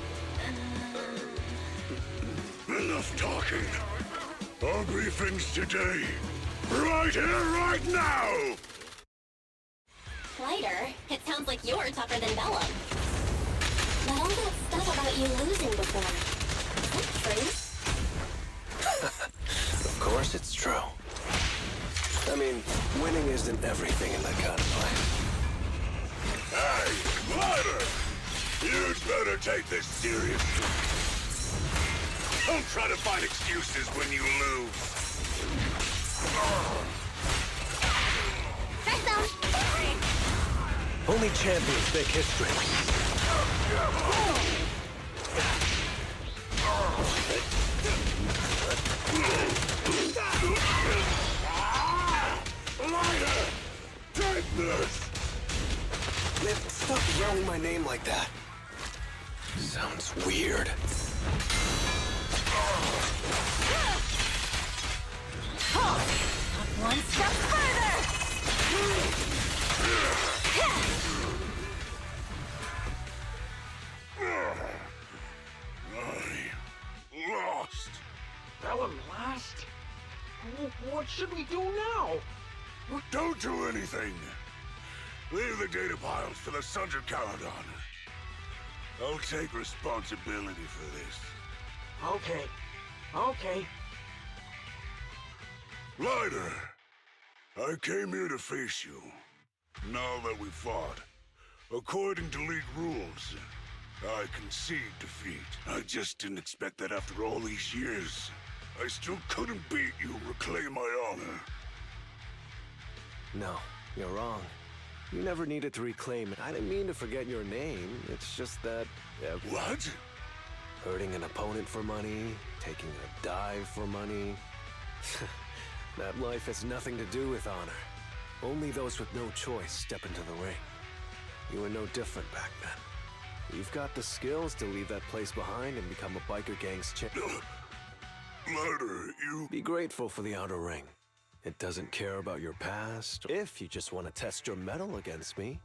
Enough talking. Our briefings today. Right here, right now! Lighter, it sounds like you're tougher than Bellum. But all that stuff about you losing before, is that true? Of course it's true. I mean, winning isn't everything in that kind of life. Hey, Ryder! You'd better take this seriously. Don't try to find excuses when you lose. Only champions make history. Ryder! Take this! Man, stop yelling my name like that. Sounds weird. One step further! What should we do now? Don't do anything. Leave the data piles to the Sons of Caledon. I'll take responsibility for this. Okay. Okay. Lighter, I came here to face you. Now that we fought, according to League rules, I concede defeat. I just didn't expect that after all these years. I still couldn't beat you, reclaim my honor. No, you're wrong. You never needed to reclaim it. I didn't mean to forget your name. It's just that... What? Hurting an opponent for money, taking a dive for money... That life has nothing to do with honor. Only those with no choice step into the ring. You were no different back then. You've got the skills to leave that place behind and become a biker gang's champion. Lighter, you... Be grateful for the outer ring. It doesn't care about your past. If you just want to test your mettle against me,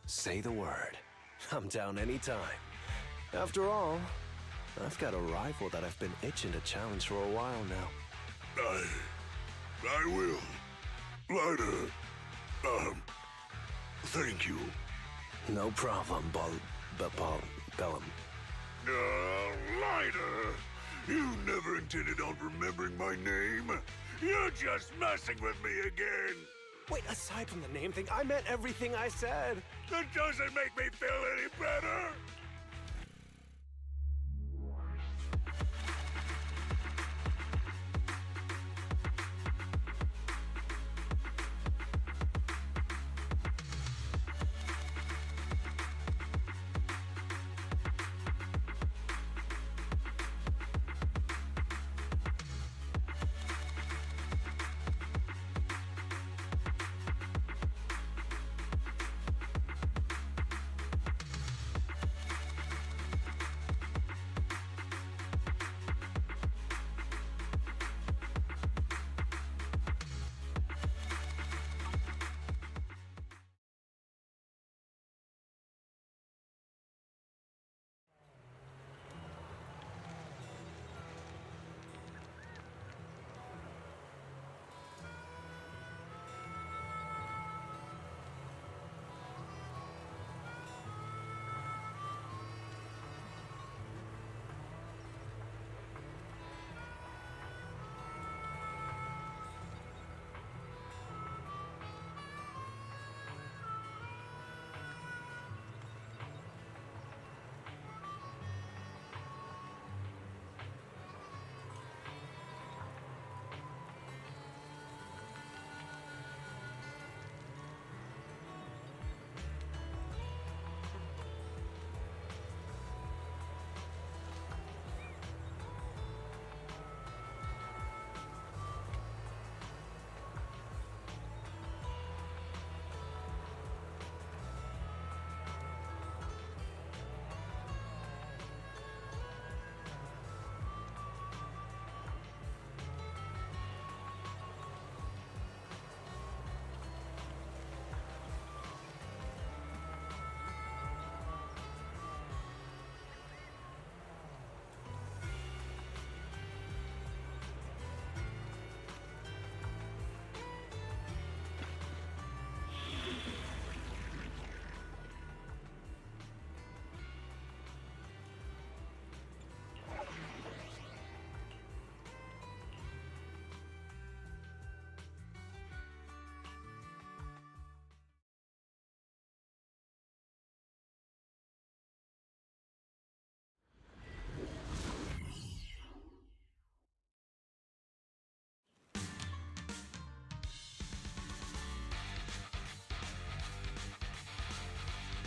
say the word. I'm down anytime. After all, I've got a rival that I've been itching to challenge for a while now. I will. Lighter, thank you. No problem, Bellum. Lighter! You never intended on remembering my name. You're just messing with me again. Wait, aside from the name thing, I meant everything I said. That doesn't make me feel any better.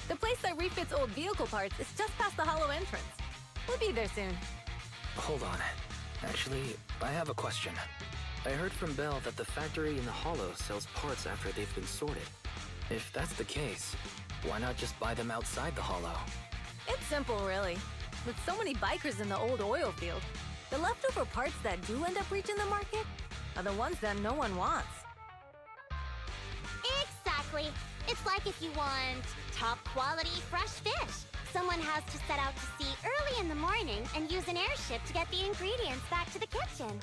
The place that refits old vehicle parts is just past the hollow entrance. We'll be there soon. Hold on. Actually, I have a question. I heard from Belle that the factory in the hollow sells parts after they've been sorted. If that's the case, why not just buy them outside the hollow? It's simple, really. With so many bikers in the old oil field, the leftover parts that do end up reaching the market are the ones that no one wants. Exactly. It's like if you want top quality fresh fish. Someone has to set out to sea early in the morning and use an airship to get the ingredients back to the kitchen.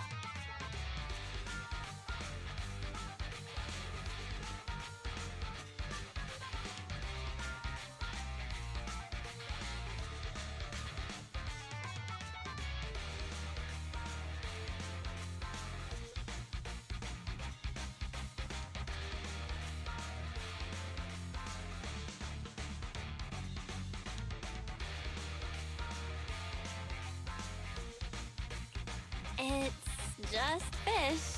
just fish.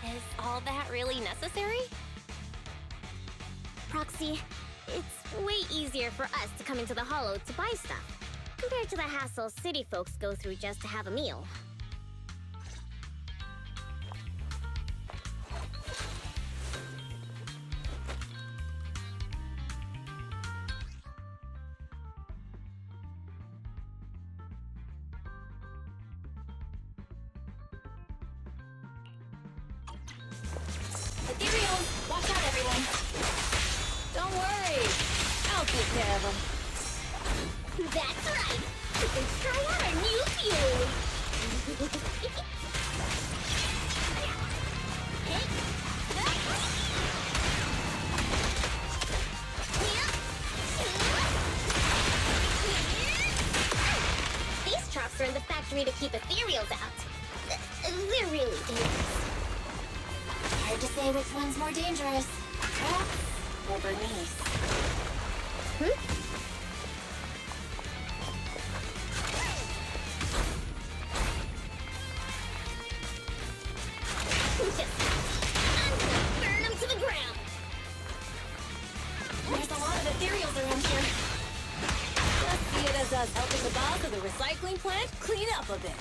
Is all that really necessary? Proxy, it's way easier for us to come into the Hollow to buy stuff, compared to the hassle city folks go through just to have a meal. Ethereals! Watch out, everyone! Don't worry. I'll take care of them. That's right! Let's try out our new fuel! These trucks are in the factory to keep ethereals out. They're really dangerous. Hard to say which one's more dangerous. Traps or Bernice? I'm gonna burn them to the ground! There's a lot of ethereals around here. Just see it as us helping the boss of the recycling plant clean up a bit.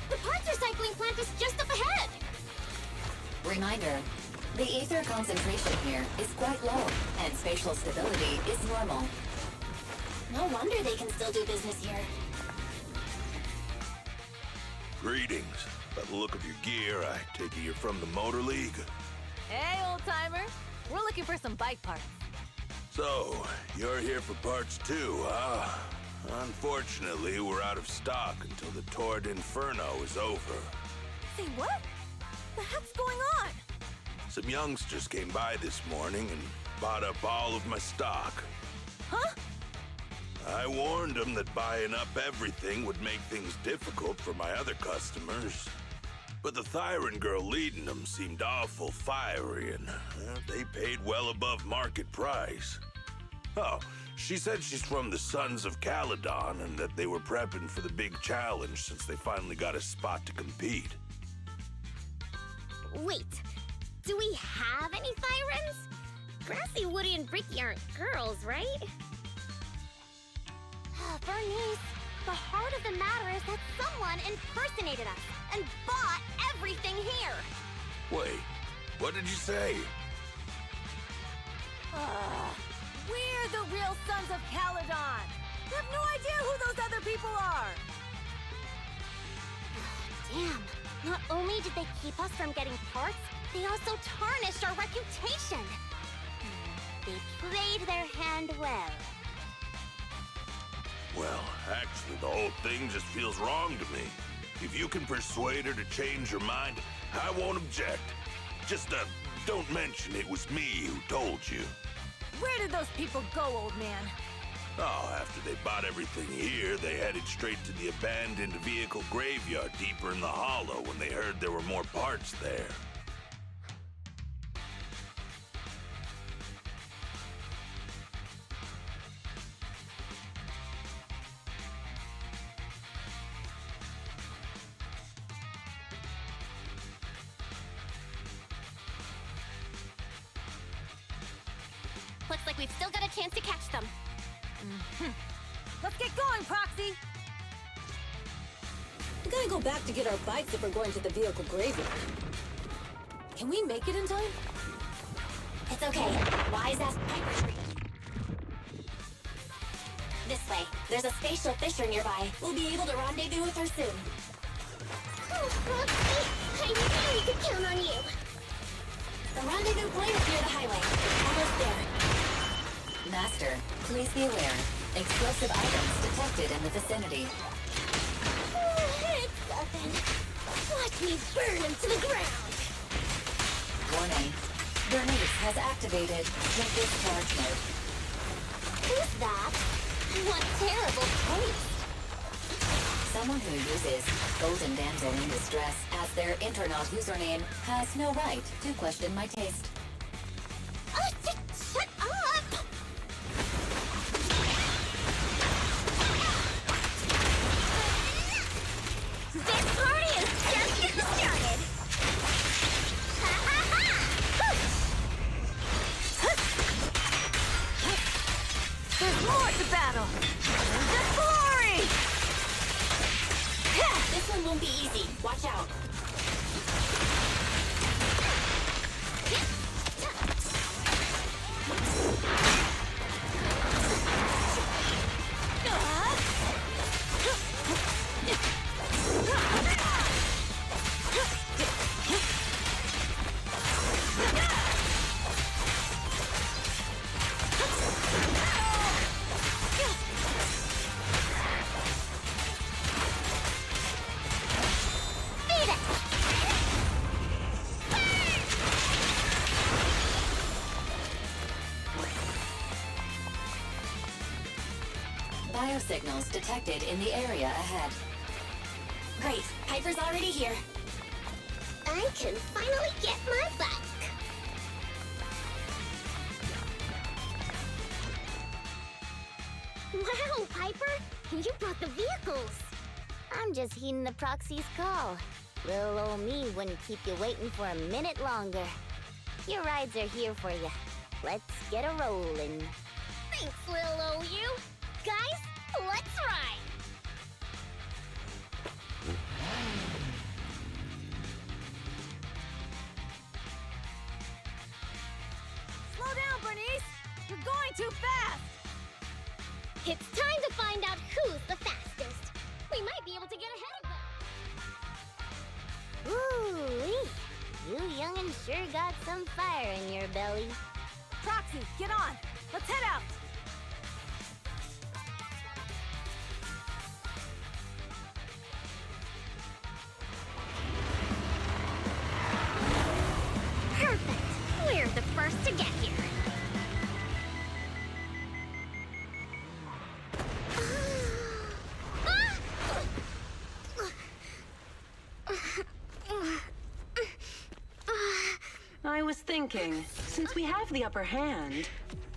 The parts recycling plant is just up ahead! Reminder, the ether concentration here is quite low, and spatial stability is normal. No wonder they can still do business here. Greetings. By the look of your gear, I take it you're from the Motor League. Hey, old-timer. We're looking for some bike parts. So, you're here for parts too, huh? Unfortunately, we're out of stock until the Torrid Inferno is over. Say what? The heck's going on? Some youngsters came by this morning and bought up all of my stock. Huh? I warned them that buying up everything would make things difficult for my other customers. But the Thyron girl leading them seemed awful fiery, and they paid well above market price. Oh, she said she's from the Sons of Caledon and that they were prepping for the big challenge since they finally got a spot to compete. Wait, do we have any Thyrans? Grassy, Woody, and Bricky aren't girls, right? Bernice, the heart of the matter is that someone impersonated us and bought everything here. Wait, what did you say? We're the real Sons of Caledon. You have no idea who those other people are. Damn, not only did they keep us from getting parts, they also tarnished our reputation. They played their hand well. Well, actually, the whole thing just feels wrong to me. If you can persuade her to change her mind, I won't object. Just, don't mention it was me who told you. Where did those people go, old man? Oh, after they bought everything here, they headed straight to the abandoned vehicle graveyard deeper in the hollow when they heard there were more parts there. Looks like we've still got a chance to catch them. Let's get going, Proxy! We gotta go back to get our bikes if we're going to the vehicle graveyard. Can we make it in time? It's okay. Wise ass Piper Tree. This way. There's a spatial fisher nearby. We'll be able to rendezvous with her soon. Oh, Proxy, I knew we could count on you. The rendezvous point is near the highway. Almost there. Master, please be aware. Explosive items detected in the vicinity. It's nothing. Watch me burn him to the ground. Warning. Bernice has activated the discharge mode. Who's that? What terrible taste. Someone who uses Golden Damsel in Distress as their Internet username has no right to question my taste. Shut up! This party is just getting started! There's more to battle! The glory! This one won't be easy. Watch out. Biosignals detected in the area ahead. Great. Piper's already here. I can finally get my back. Wow, Piper! You brought the vehicles! I'm just heeding the proxy's call. Little old me wouldn't keep you waiting for a minute longer. Your rides are here for you. Let's get a rolling. Thanks, little old you. Guys, let's ride! Slow down, Bernice! You're going too fast! It's time to find out who's the fastest. We might be able to get ahead of them. Ooh-wee. You young'un sure got some fire in your belly. Proxy, get on! Let's head out! Perfect! We're the first to get here. I was thinking, since we have the upper hand,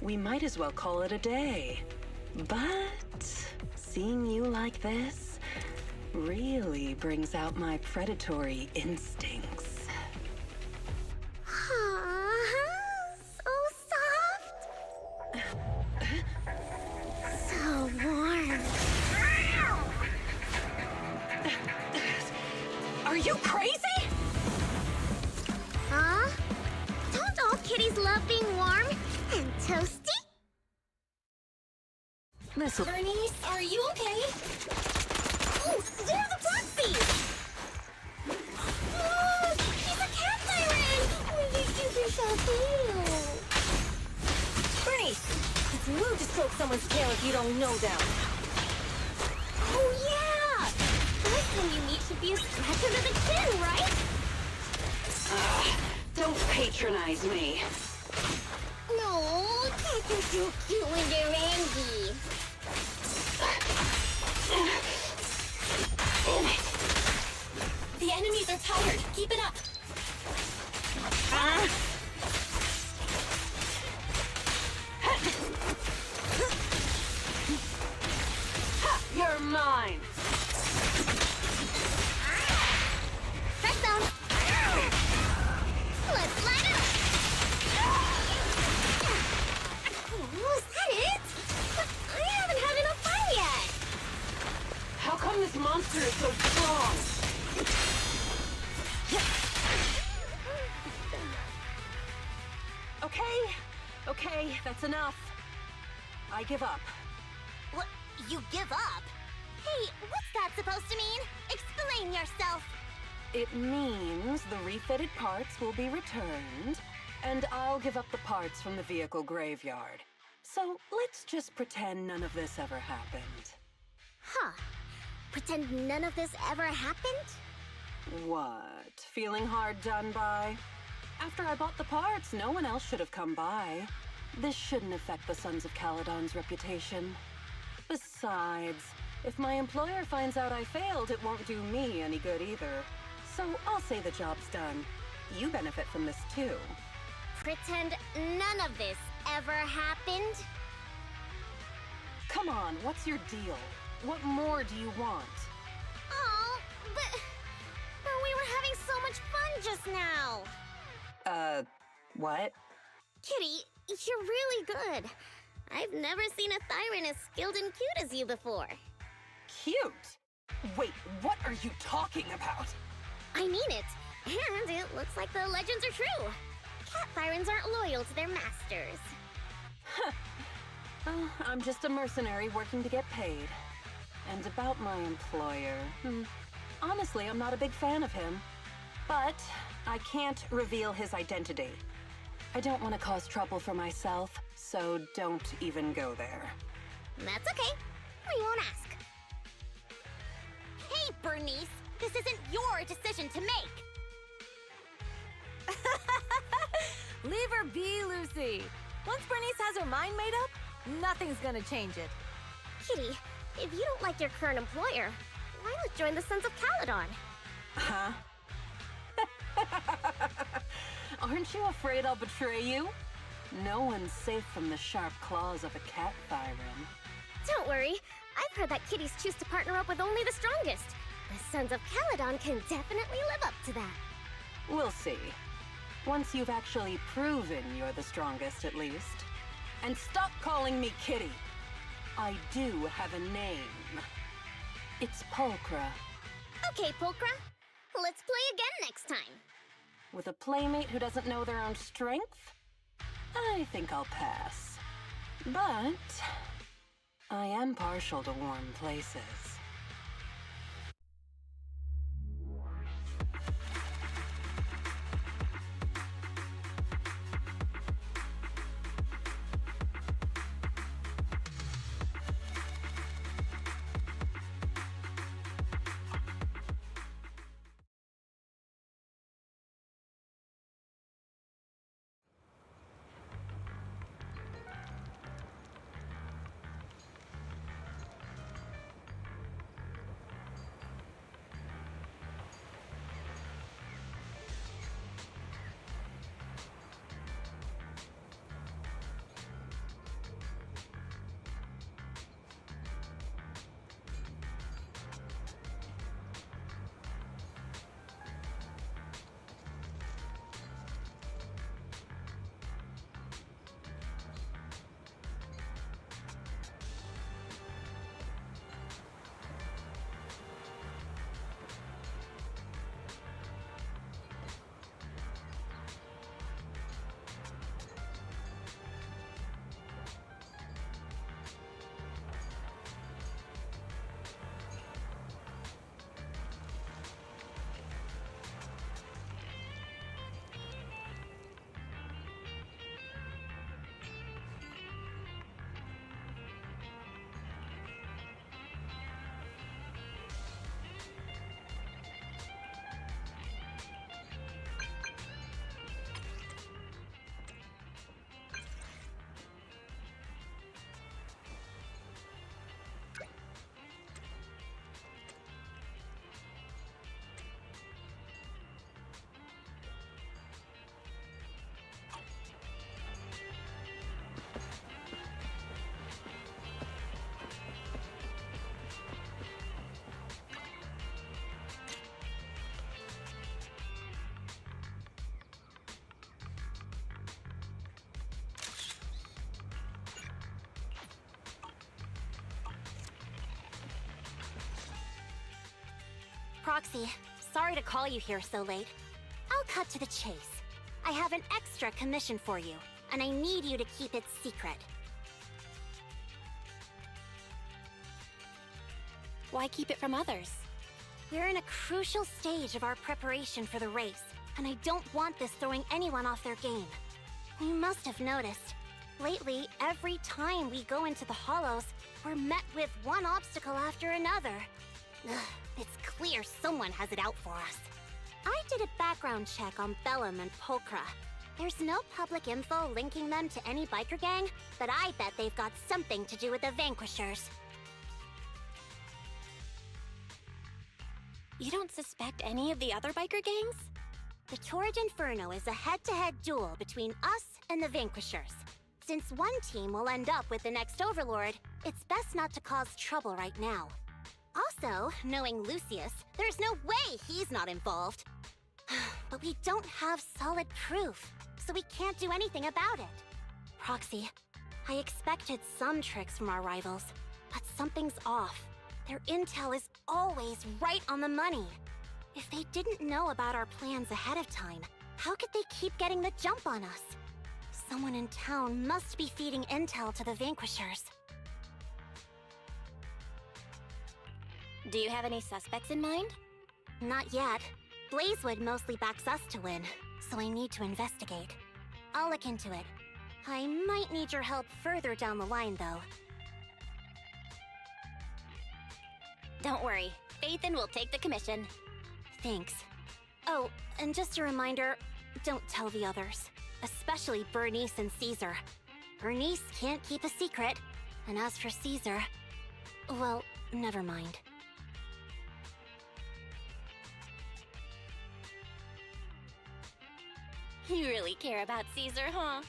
we might as well call it a day. But seeing you like this really brings out my predatory instincts. So soft. So warm. Are you crazy? Huh? Don't all kitties love being warm and toasty? This'll... Bernice, are you okay? Oh, they're the proxies! Oh, he's a cat siren! Oh, you super so Bernice! It's rude to stroke someone's tail if you don't know them. Oh, yeah! First time you meet should be a scratch under the chin, right? Don't patronize me. No, cats are so cute when they're angry. The enemies are tired. Keep it up. You're mine. Press down. Let's light up. Oh, is that it? But I haven't had enough fun yet. How come this monster is so strong? Okay, that's enough. I give up. What? You give up? Hey, what's that supposed to mean? Explain yourself. It means the refitted parts will be returned, and I'll give up the parts from the vehicle graveyard. So let's just pretend none of this ever happened. Huh. Pretend none of this ever happened? What? Feeling hard done by? After I bought the parts, no one else should have come by. This shouldn't affect the Sons of Caledon's reputation. Besides, if my employer finds out I failed, it won't do me any good either. So I'll say the job's done. You benefit from this too. Pretend none of this ever happened? Come on, what's your deal? What more do you want? Oh, but we were having so much fun just now. What? Kitty, you're really good. I've never seen a Thyran as skilled and cute as you before. Cute? Wait, what are you talking about? I mean it. And it looks like the legends are true. Cat Thyrans aren't loyal to their masters. I'm just a mercenary working to get paid. And about my employer, honestly, I'm not a big fan of him. But I can't reveal his identity. I don't want to cause trouble for myself, so don't even go there. That's okay. We won't ask. Hey, Bernice! This isn't your decision to make! Leave her be, Lucy. Once Bernice has her mind made up, nothing's gonna change it. Kitty, if you don't like your current employer, why not join the Sons of Caledon? Huh? Aren't you afraid I'll betray you? No one's safe from the sharp claws of a cat Thyran. Don't worry. I've heard that kitties choose to partner up with only the strongest. The Sons of Caledon can definitely live up to that. We'll see. Once you've actually proven you're the strongest, at least. And stop calling me Kitty. I do have a name. It's Pulchra. Okay, Pulchra. Let's play again next time. With a playmate who doesn't know their own strength? I think I'll pass. But I am partial to warm places. Proxy, sorry to call you here so late. I'll cut to the chase. I have an extra commission for you, and I need you to keep it secret. Why keep it from others? We're in a crucial stage of our preparation for the race, and I don't want this throwing anyone off their game. You must have noticed. Lately, every time we go into the Hollows, we're met with one obstacle after another. Ugh, it's clear someone has it out for us. I did a background check on Bellum and Pulchra. There's no public info linking them to any biker gang, but I bet they've got something to do with the Vanquishers. You don't suspect any of the other biker gangs? The Torrid Inferno is a head-to-head duel between us and the Vanquishers. Since one team will end up with the next Overlord, it's best not to cause trouble right now. Also, knowing Lucius, there's no way he's not involved. But we don't have solid proof, so we can't do anything about it. Proxy, I expected some tricks from our rivals, but something's off. Their intel is always right on the money. If they didn't know about our plans ahead of time, how could they keep getting the jump on us? Someone in town must be feeding intel to the Vanquishers. Do you have any suspects in mind? Not yet. Blazewood mostly backs us to win, so I need to investigate. I'll look into it. I might need your help further down the line, though. Don't worry, Phaethon will take the commission. Thanks. Oh, and just a reminder, don't tell the others. Especially Bernice and Caesar. Bernice can't keep a secret, and as for Caesar, well, never mind. You really care about Caesar, huh?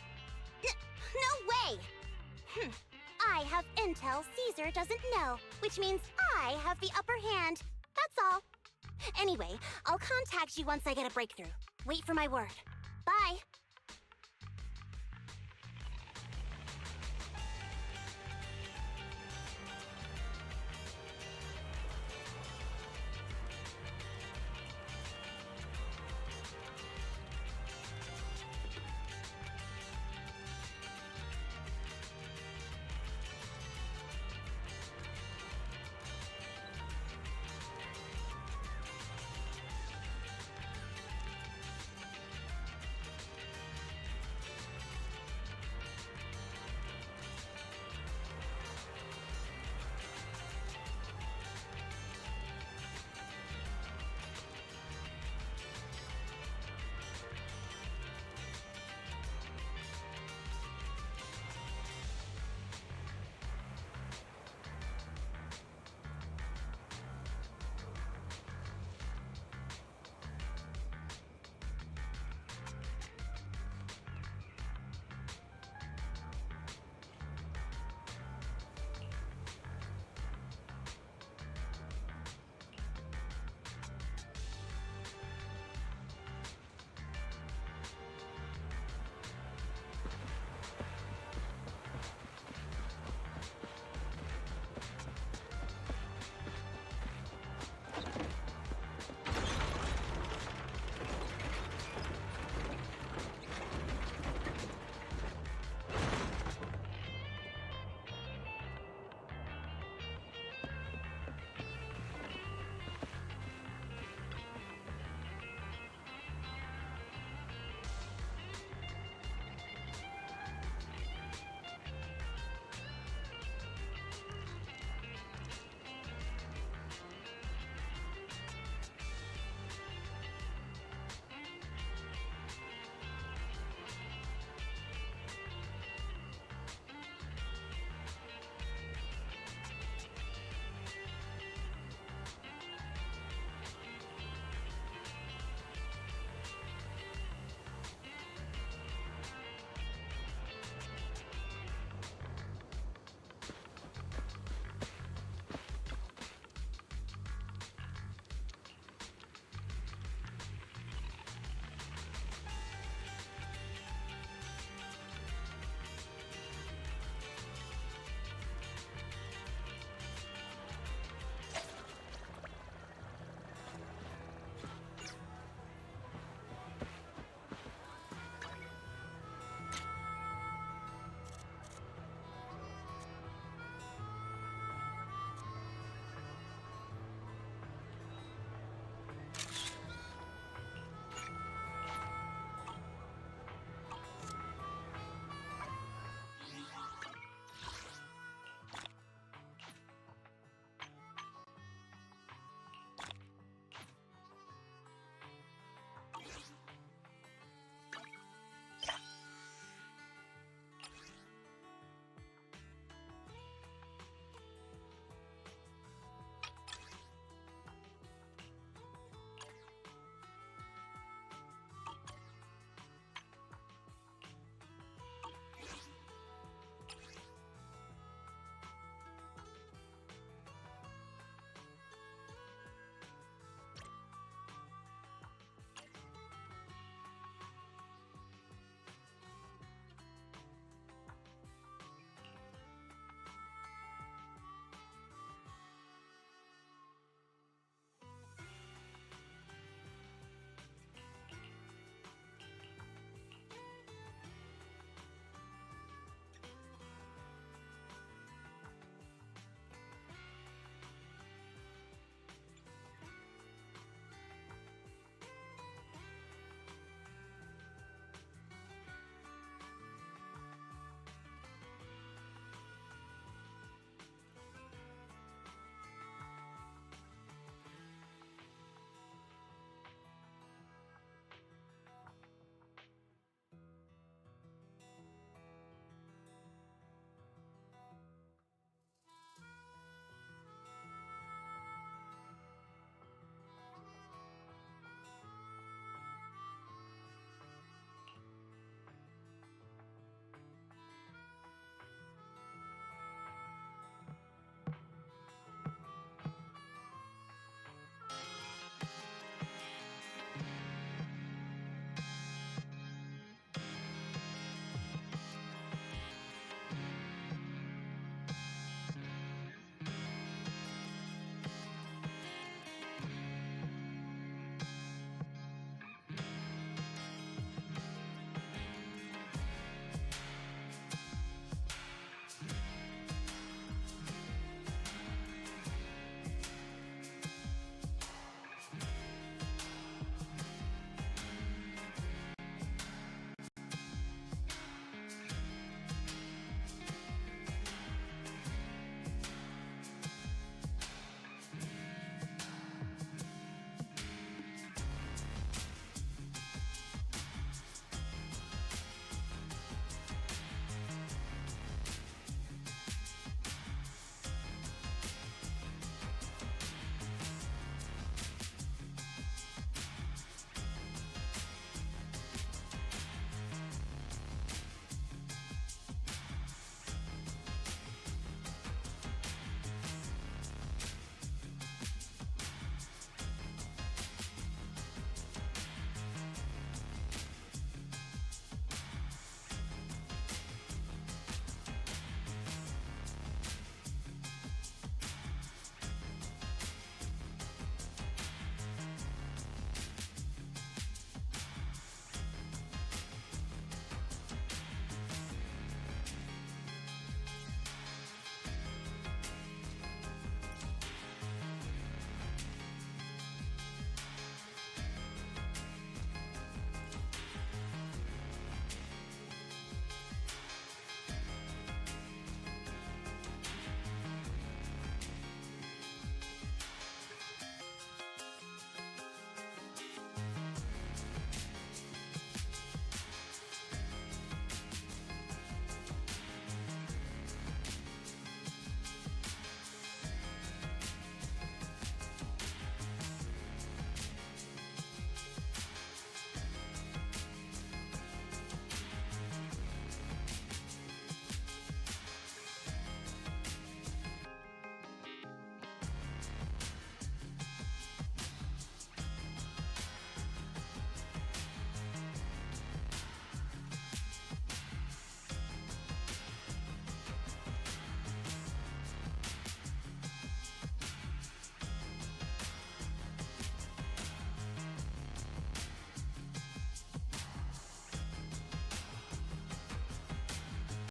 No way! I have intel Caesar doesn't know, which means I have the upper hand. That's all. Anyway, I'll contact you once I get a breakthrough. Wait for my word. Bye!